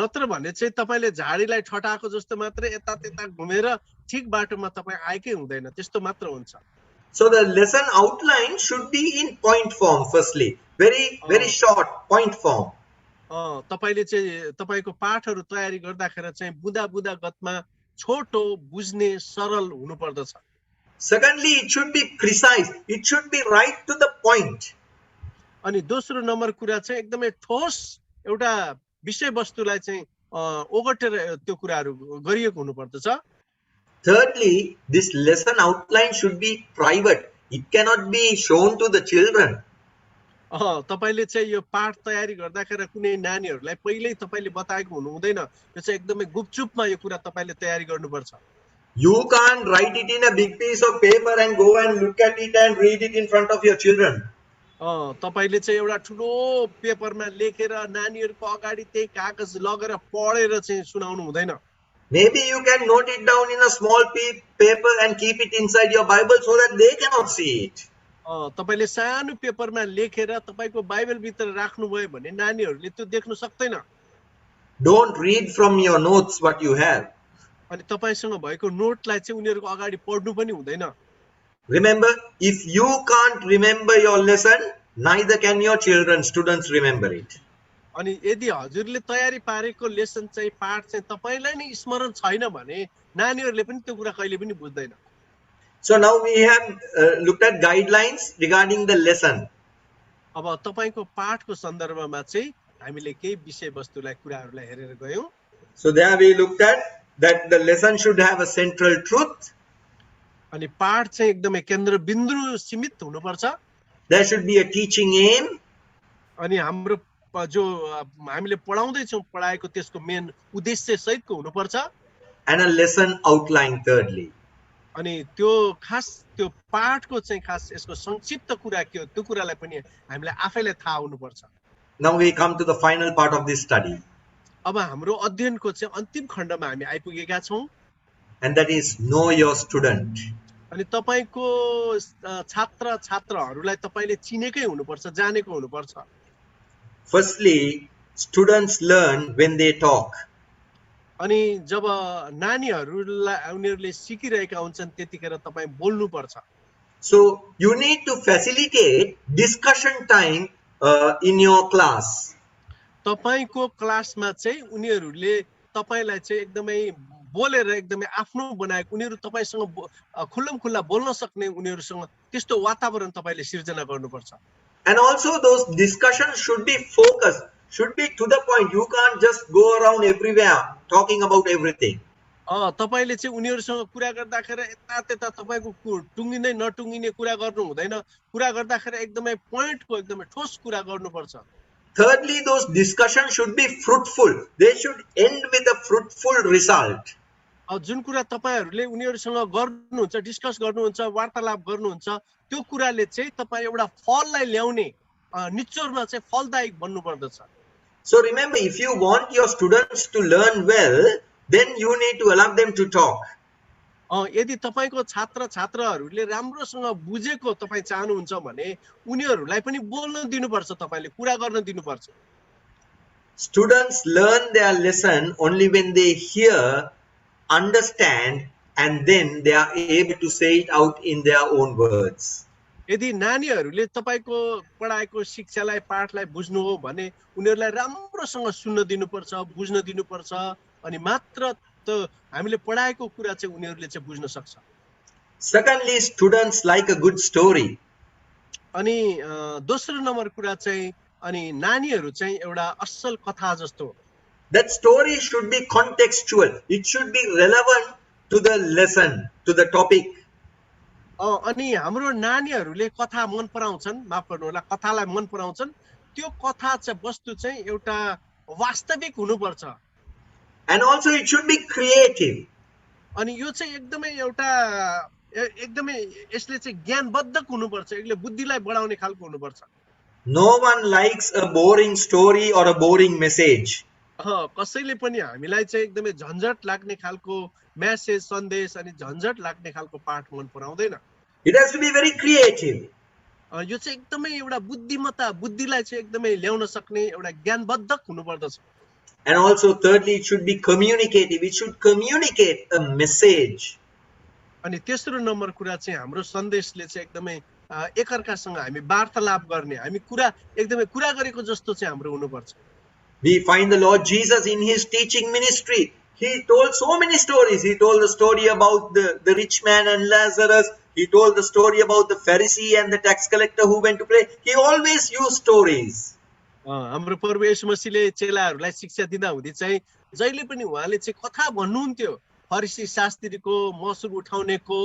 नत्र भने चाहिँ तपाईले झाडीलाई ठटाको जस्तो मात्र यता त्यता घुमेर ठीक बाटोमा तपाई आएकै हुँदैन, त्यस्तो मात्र हुन्छ। So the lesson outline should be in point form firstly, very short point form. तपाईले चाहिँ तपाईको पाठहरु तयारी गर्दाखेरि चाहिँ बुदा बुदा गतमा छोटो बुझ्ने सरल हुनु पर्दछ। Secondly, it should be precise. It should be right to the point. अनि दोस्रो नम्बर कुरा चाहिँ एकदमै ठोस एउटा विषयवस्तुलाई चाहिँ ओगटेर त्यो कुराहरु गरिएको हुनु पर्दछ। Thirdly, this lesson outline should be private. It cannot be shown to the children. तपाईले चाहिँ यो पाठ तयारी गर्दाखेरि कुनै नानीहरुलाई पहिल्यै तपाईले बताएको हुनु हुँदैन, यो चाहिँ एकदमै गुपचुपमा यो कुरा तपाईले तयारी गर्नुपर्छ। You can't write it in a big piece of paper and go and look at it and read it in front of your children. तपाईले चाहिँ एउटा ठुलो पेपरमा लेखेर नानीहरुको अगाडि त्यही कागज लगेर पढेर चाहिँ सुनाउनु हुँदैन। Maybe you can note it down in a small paper and keep it inside your Bible so that they cannot see it. तपाईले सानो पेपरमा लेखेर तपाईको बाइबल भित्र राख्नु भयो भने नानीहरुले त्यो देख्न सक्दैन। Don't read from your notes what you have. अनि तपाईसँग भएको नोटलाई चाहिँ उनीहरुको अगाडि पढ्नु पनि हुँदैन। Remember, if you can't remember your lesson, neither can your children, students remember it. अनि यदि हजुरले तयारी पारेको लेसन चाहिँ पाठ चाहिँ तपाईलाई नै स्मरण छैन भने नानीहरुले पनि त्यो कुरा कहिले पनि बुझ्दैन। So now we have looked at guidelines regarding the lesson. अब तपाईको पाठको सन्दर्भमा चाहिँ हामीले केही विषयवस्तुलाई कुराहरूलाई हेरेर गयौं। So there we looked at that the lesson should have a central truth. अनि पाठ चाहिँ एकदमै केन्द्रबिन्दु सीमित हुनुपर्छ। There should be a teaching aim. अनि हाम्रो जो हामीले पढाउँदै छौं पढाएको त्यसको मेन उद्देश्य सहितको हुनुपर्छ। And a lesson outline thirdly. अनि त्यो खास त्यो पाठको चाहिँ खास यसको संक्षिप्त कुरा के हो त्यो कुरालाई पनि हामीलाई आफैलाई थाहा हुनुपर्छ। Now we come to the final part of this study, अब हाम्रो अध्ययनको चाहिँ अन्तिम खण्डमा हामी आइपुगेका छौं। and that is know your student. अनि तपाईको छात्र छात्राहरूलाई तपाईले चिनेकै हुनुपर्छ, जानेको हुनुपर्छ। Firstly, students learn when they talk. अनि जब नानीहरूलाई उनीहरूले सिकिरहेका हुन्छन् त्यतिखेर तपाई बोल्नुपर्छ। So you need to facilitate discussion time in your class. तपाईको क्लासमा चाहिँ उनीहरूले तपाईलाई चाहिँ एकदमै बोलेर एकदमै आफ्नो बनाएको उनीहरू तपाईसँग खुल्लमखुल्ला बोल्न सक्ने उनीहरूसँग त्यस्तो वातावरण तपाईले सिर्जना गर्नुपर्छ। And also those discussions should be focused, should be to the point. You can't just go around everywhere talking about everything. तपाईले चाहिँ उनीहरूसँग कुरा गर्दाखेरि यता त्यता तपाईको टुङ्गिने नटुङ्गिने कुरा गर्नु हुँदैन। कुरा गर्दाखेरि एकदमै पोइन्टको एकदमै ठोस कुरा गर्नुपर्छ। Thirdly, those discussions should be fruitful. They should end with a fruitful result. जुन कुरा तपाईहरुले उनीहरुसँग गर्नुहुन्छ, डिस्कस गर्नुहुन्छ, वार्तालाप गर्नुहुन्छ, त्यो कुराले चाहिँ तपाई एउटा फललाई ल्याउने निचोरमा चाहिँ फलदायक बन्नु पर्दछ। So remember, if you want your students to learn well, then you need to allow them to talk. यदि तपाईको छात्र छात्राहरूले राम्रोसँग बुझेको तपाई चाहनुहुन्छ भने उनीहरुलाई पनि बोल्न दिनुपर्छ, तपाईले कुरा गर्न दिनुपर्छ। Students learn their lesson only when they hear, understand, and then they are able to say it out in their own words. यदि नानीहरूले तपाईको पढाएको शिक्षालाई पाठलाई बुझ्नु हो भने उनीहरुलाई राम्रोसँग सुन्न दिनुपर्छ, बुझ्न दिनुपर्छ, अनि मात्र त हामीले पढाएको कुरा चाहिँ उनीहरुले चाहिँ बुझ्न सक्छ। Secondly, students like a good story. अनि दोस्रो नम्बर कुरा चाहिँ अनि नानीहरु चाहिँ एउटा असल कथा जस्तो। That story should be contextual. It should be relevant to the lesson, to the topic. अनि हाम्रो नानीहरुले कथा मन पराउँछन्, माफ गर्नु होला, कथालाई मन पराउँछन्। त्यो कथा चाहिँ वस्तु चाहिँ एउटा वास्तविक हुनुपर्छ। And also it should be creative. अनि यो चाहिँ एकदमै एउटा एकदमै यसले चाहिँ ज्ञानबद्धक हुनुपर्छ, यसले बुद्धिलाई बढाउने खालको हुनुपर्छ। No one likes a boring story or a boring message. कसैले पनि हामीलाई चाहिँ एकदमै झन्झट लाग्ने खालको मेसेज सन्देश अनि झन्झट लाग्ने खालको पाठ मन पराउँदैन। It has to be very creative. यो चाहिँ एकदमै एउटा बुद्धिमत्ता बुद्धिलाई चाहिँ एकदमै ल्याउन सक्ने एउटा ज्ञानबद्धक हुनुपर्दछ। And also thirdly, it should be communicative. It should communicate a message. अनि तेस्रो नम्बर कुरा चाहिँ हाम्रो सन्देशले चाहिँ एकदमै एकअर्कासँग हामी वार्तालाप गर्ने, हामी कुरा एकदमै कुरा गरेको जस्तो चाहिँ हाम्रो हुनुपर्छ। We find the Lord Jesus in his teaching ministry. He told so many stories. He told the story about the rich man and Lazarus. He told the story about the Pharisee and the tax collector who went to pray. He always used stories. हाम्रो प्रभु येशू मसीहले चेलाहरूलाई शिक्षा दिँदा हुँदै चाहिँ जहिले पनि उहाँले चाहिँ कथा भन्नुहुन्थ्यो। फरिसी शास्त्रीको मसुर उठाउनेको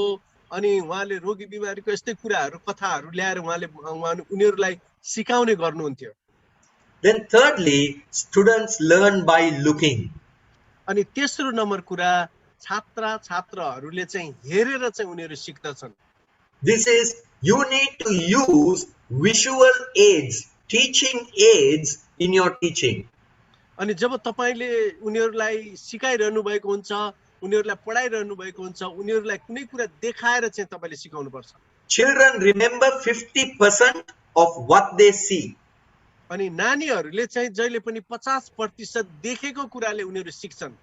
अनि उहाँले रोगी बिमारीको यस्तै कुराहरू कथाहरू ल्याएर उहाँले उनीहरूलाई सिकाउने गर्नुहुन्थ्यो। Then thirdly, students learn by looking. अनि तेस्रो नम्बर कुरा छात्रहरूले चाहिँ हेरेर चाहिँ उनीहरू सिक्दछन्। This is, you need to use visual aids, teaching aids in your teaching. अनि जब तपाईले उनीहरूलाई सिकाइरहनु भएको हुन्छ, उनीहरूलाई पढाइरहनु भएको हुन्छ, उनीहरूलाई कुनै कुरा देखाएर चाहिँ तपाईले सिकाउनु पर्छ। Children remember 50% of what they see. अनि नानीहरूले चाहिँ जहिले पनि 50% देखेको कुराले उनीहरू सिक्छन्।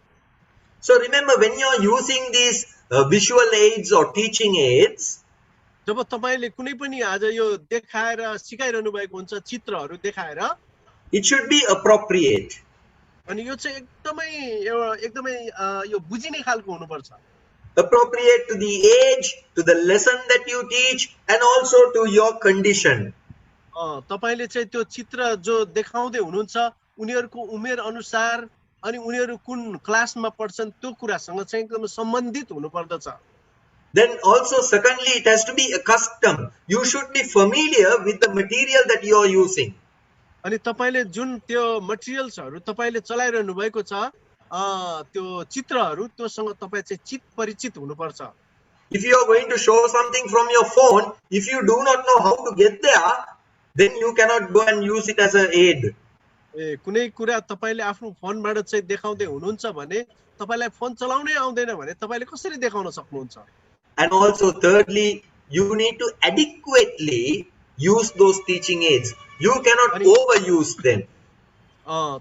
So remember, when you are using these visual aids or teaching aids, जब तपाईले कुनै पनि आज यो देखाएर सिकाइरहनु भएको हुन्छ, चित्रहरू देखाएर, it should be appropriate. अनि यो चाहिँ एकदमै यो बुझिने खालको हुनुपर्छ। Appropriate to the age, to the lesson that you teach, and also to your condition. तपाईले चाहिँ त्यो चित्र जो देखाउँदै हुनुहुन्छ उनीहरूको उमेर अनुसार अनि उनीहरू कुन क्लासमा पढ्छन् त्यो कुरासँग चाहिँ एकदम सम्बन्धित हुनुपर्दछ। Then also secondly, it has to be a custom. You should be familiar with the material that you are using. अनि तपाईले जुन त्यो मटेरियल्सहरू तपाईले चलाइरहनु भएको छ त्यो चित्रहरू त्योसँग तपाई चाहिँ चित परिचित हुनुपर्छ। If you are going to show something from your phone, if you do not know how to get there, then you cannot go and use it as an aid. ए कुनै कुरा तपाईले आफ्नो फोनबाट चाहिँ देखाउँदै हुनुहुन्छ भने तपाईलाई फोन चलाउनै आउँदैन भने तपाईले कसरी देखाउन सक्नुहुन्छ? And also thirdly, you need to adequately use those teaching aids. You cannot overuse them.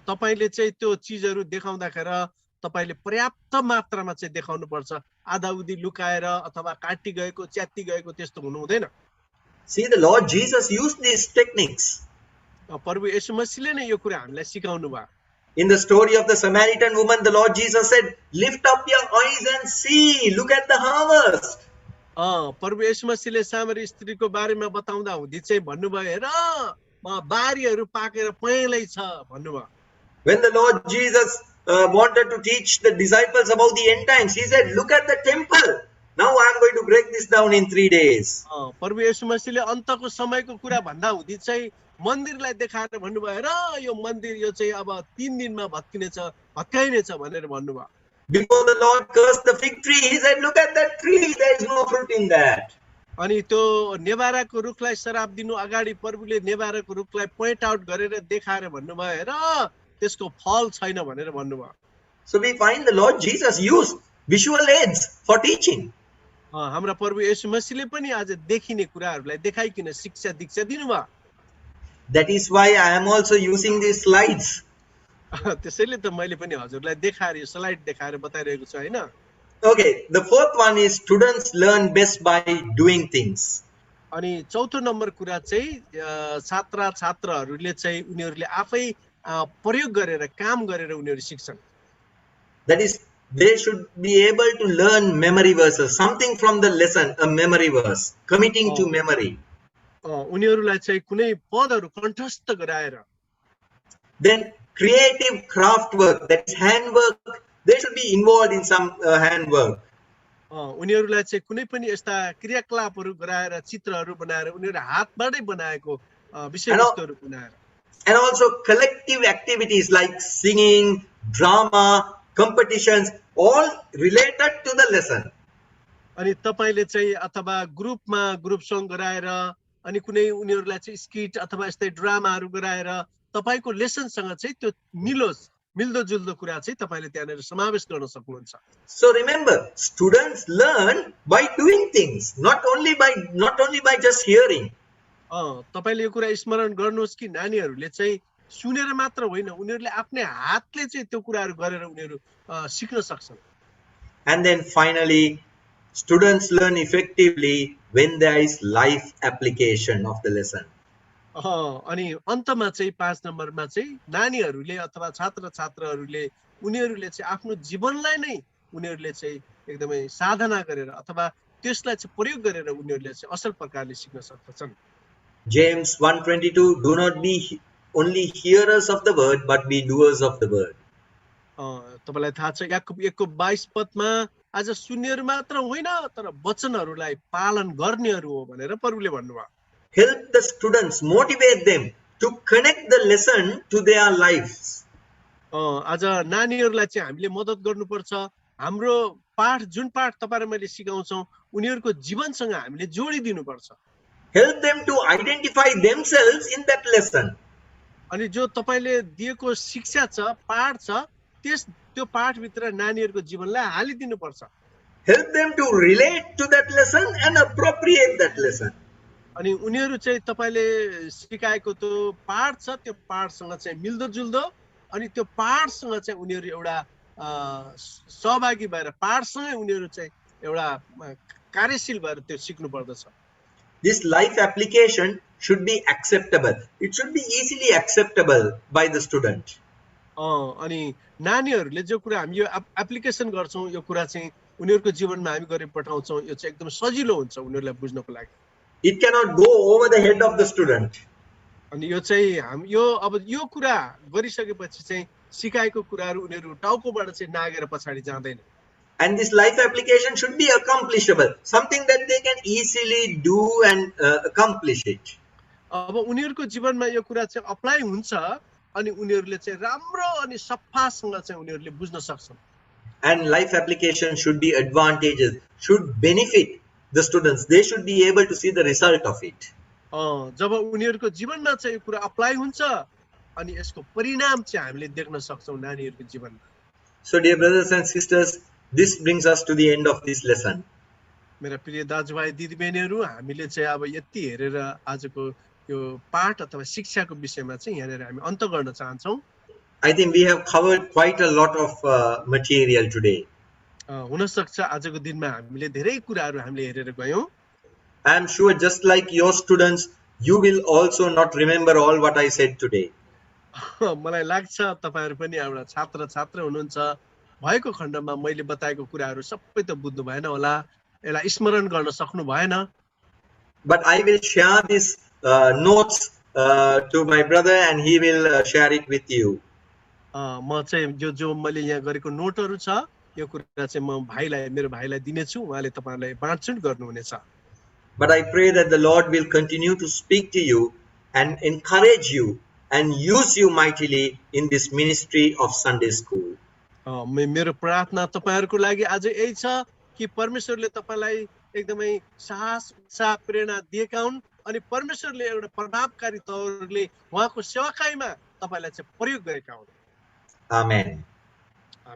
तपाईले चाहिँ त्यो चीजहरू देखाउँदाखेरि तपाईले पर्याप्त मात्रामा चाहिँ देखाउनु पर्छ। आधाउधी लुकाएर अथवा काटी गएको च्यात्ती गएको त्यस्तो हुनु हुँदैन। See, the Lord Jesus used these techniques. प्रभु येशू मसीहले नै यो कुरा हामीलाई सिकाउनु भयो। In the story of the Samaritan woman, the Lord Jesus said, "Lift up your eyes and see, look at the harvest." प्रभु येशू मसीहले सामरी स्त्रीको बारेमा बताउँदा हुँदी चाहिँ भन्नुभयो, हेर बारीहरू पाकेर पहेँलै छ भन्नुभयो। When the Lord Jesus wanted to teach the disciples about the end times, he said, "Look at the temple. Now I am going to break this down in 3 days." प्रभु येशू मसीहले अन्तको समयको कुरा भन्दा हुँदी चाहिँ मन्दिरलाई देखाएर भन्नुभयो, र यो मन्दिर यो चाहिँ अब 3 दिनमा भत्काइनेछ भनेर भन्नुभयो। Before the Lord cursed the fig tree, he said, "Look at that tree, there is no fruit in that." अनि त्यो नेवाराको रुखलाई श्राप दिनु अगाडि प्रभुले नेवाराको रुखलाई पोइन्ट आउट गरेर देखाएर भन्नुभयो, हेर त्यसको फल छैन भनेर भन्नुभयो। So we find the Lord Jesus used visual aids for teaching. हाम्रा प्रभु येशू मसीहले पनि आज देखिने कुराहरूलाई देखाइकिन शिक्षा दीक्षा दिनुभयो। That is why I am also using these slides. त्यसैले त मैले पनि हजुरलाई देखाएर यो स्लाइड देखाएर बताइरहेको छु हैन। Okay, the fourth one is students learn best by doing things. अनि चौथो नम्बर कुरा चाहिँ छात्रहरूले चाहिँ उनीहरूले आफै प्रयोग गरेर काम गरेर उनीहरू सिक्छन्। That is, they should be able to learn memory verses, something from the lesson, a memory verse, committing to memory. उनीहरूलाई चाहिँ कुनै पदहरू कण्ठस्थ गराएर। Then creative craft work, that is handwork, they should be involved in some handwork. उनीहरूलाई चाहिँ कुनै पनि यस्ता क्रियाकलापहरू गराएर चित्रहरू बनाएर उनीहरू हातबाटै बनाएको विषयवस्तुहरू बनाएर। And also collective activities like singing, drama, competitions, all related to the lesson. अनि तपाईले चाहिँ अथवा ग्रुप सङ गराएर अनि कुनै उनीहरूलाई चाहिँ स्किट अथवा यस्तै ड्रामाहरू गराएर तपाईको लेसनसँग चाहिँ त्यो मिल्दोजुल्दो कुरा चाहिँ तपाईले त्यहाँनेर समावेश गर्न सक्नुहुन्छ। So remember, students learn by doing things, not only by just hearing. तपाईले यो कुरा स्मरण गर्नुहोस् कि नानीहरूले चाहिँ सुनेर मात्र होइन, उनीहरूले आफ्नै हातले चाहिँ त्यो कुराहरू गरेर उनीहरू सिक्न सक्छन्। And then finally, students learn effectively when there is life application of the lesson. अनि अन्तमा चाहिँ 5 नम्बरमा चाहिँ नानीहरूले अथवा छात्रहरूले उनीहरूले चाहिँ आफ्नो जीवनलाई नै उनीहरूले चाहिँ एकदमै साधना गरेर अथवा त्यसलाई चाहिँ प्रयोग गरेर उनीहरूले चाहिँ असल प्रकारले सिक्न सक्छन्। James 1:22, do not be only hearers of the word but be doers of the word. तपाईलाई थाहा छ याकुब 1:22 पदमा आज सुन्नेहरू मात्र होइन तर वचनहरूलाई पालन गर्नेहरू हो भनेर प्रभुले भन्नुभयो। Help the students, motivate them to connect the lesson to their lives. आज नानीहरूलाई चाहिँ हामीले मद्दत गर्नुपर्छ। हाम्रो पाठ जुन पाठ तपाईँ र मैले सिकाउँछौँ उनीहरूको जीवनसँग हामीले जोडिदिनुपर्छ। Help them to identify themselves in that lesson. अनि जो तपाईले दिएको शिक्षा छ, पाठ छ, त्यो पाठभित्र नानीहरूको जीवनलाई हालिदिनुपर्छ। Help them to relate to that lesson and appropriate that lesson. अनि उनीहरू चाहिँ तपाईले सिकाएको त्यो पाठ छ, त्यो पाठसँग चाहिँ मिल्दोजुल्दो अनि त्यो पाठसँग चाहिँ उनीहरू एउटा सहभागी भएर पाठसँगै उनीहरू चाहिँ एउटा कार्यशील भएर त्यो सिक्नु पर्दछ। This life application should be acceptable. It should be easily acceptable by the student. अनि नानीहरूले जो कुरा हामी यो एप्लिकेसन गर्छौं यो कुरा चाहिँ उनीहरूको जीवनमा हामी गरे पठाउँछौं यो चाहिँ एकदम सजिलो हुन्छ उनीहरूलाई बुझ्नको लागि। It cannot go over the head of the student. अनि यो चाहिँ यो कुरा गरिसकेपछि चाहिँ सिकाएको कुराहरू उनीहरू टाउकोबाट चाहिँ नागेर पछाडि जाँदैन। And this life application should be accomplishable, something that they can easily do and accomplish it. अब उनीहरूको जीवनमा यो कुरा चाहिँ अप्लाई हुन्छ अनि उनीहरूले चाहिँ राम्रो अनि सफासँग चाहिँ उनीहरूले बुझ्न सक्छन्। And life application should be advantageous, should benefit the students. They should be able to see the result of it. जब उनीहरूको जीवनमा चाहिँ यो कुरा अप्लाई हुन्छ अनि यसको परिणाम चाहिँ हामीले देख्न सक्छौँ नानीहरूको जीवनमा। So dear brothers and sisters, this brings us to the end of this lesson. मेरा प्रिय दाजुभाइ दिदीबहिनीहरू, हामीले चाहिँ अब यति हेरेर आजको यो पाठ अथवा शिक्षाको विषयमा चाहिँ यहाँनिर हामी अन्त गर्न चाहन्छौँ। I think we have covered quite a lot of material today. हुन सक्छ आजको दिनमा हामीले धेरै कुराहरू हामीले हेरेर गयौँ। I am sure just like your students, you will also not remember all what I said today. मलाई लाग्छ तपाईहरु पनि एउटा छात्र हुनुहुन्छ, भएको खण्डमा मैले बताएको कुराहरू सबै त बुझ्नु भएन होला, यसलाई स्मरण गर्न सक्नु भएन। But I will share this notes to my brother and he will share it with you. म चाहिँ जो मैले यहाँ गरेको नोटहरू छ यो कुरा चाहिँ म मेरो भाइलाई दिनेछु, उहाँले तपाईहरुलाई बाँडचुँड गर्नुहुनेछ। But I pray that the Lord will continue to speak to you and encourage you and use you mightily in this ministry of Sunday school. मेरो प्रार्थना तपाईहरुको लागि आज यही छ कि परमेश्वरले तपाईलाई एकदमै साहस, उत्साह, प्रेरणा दिएका हुन् अनि परमेश्वरले एउटा प्रभावकारी तौरले उहाँको सेवाकाईमा तपाईलाई चाहिँ प्रयोग गरेका हुन्। Amen.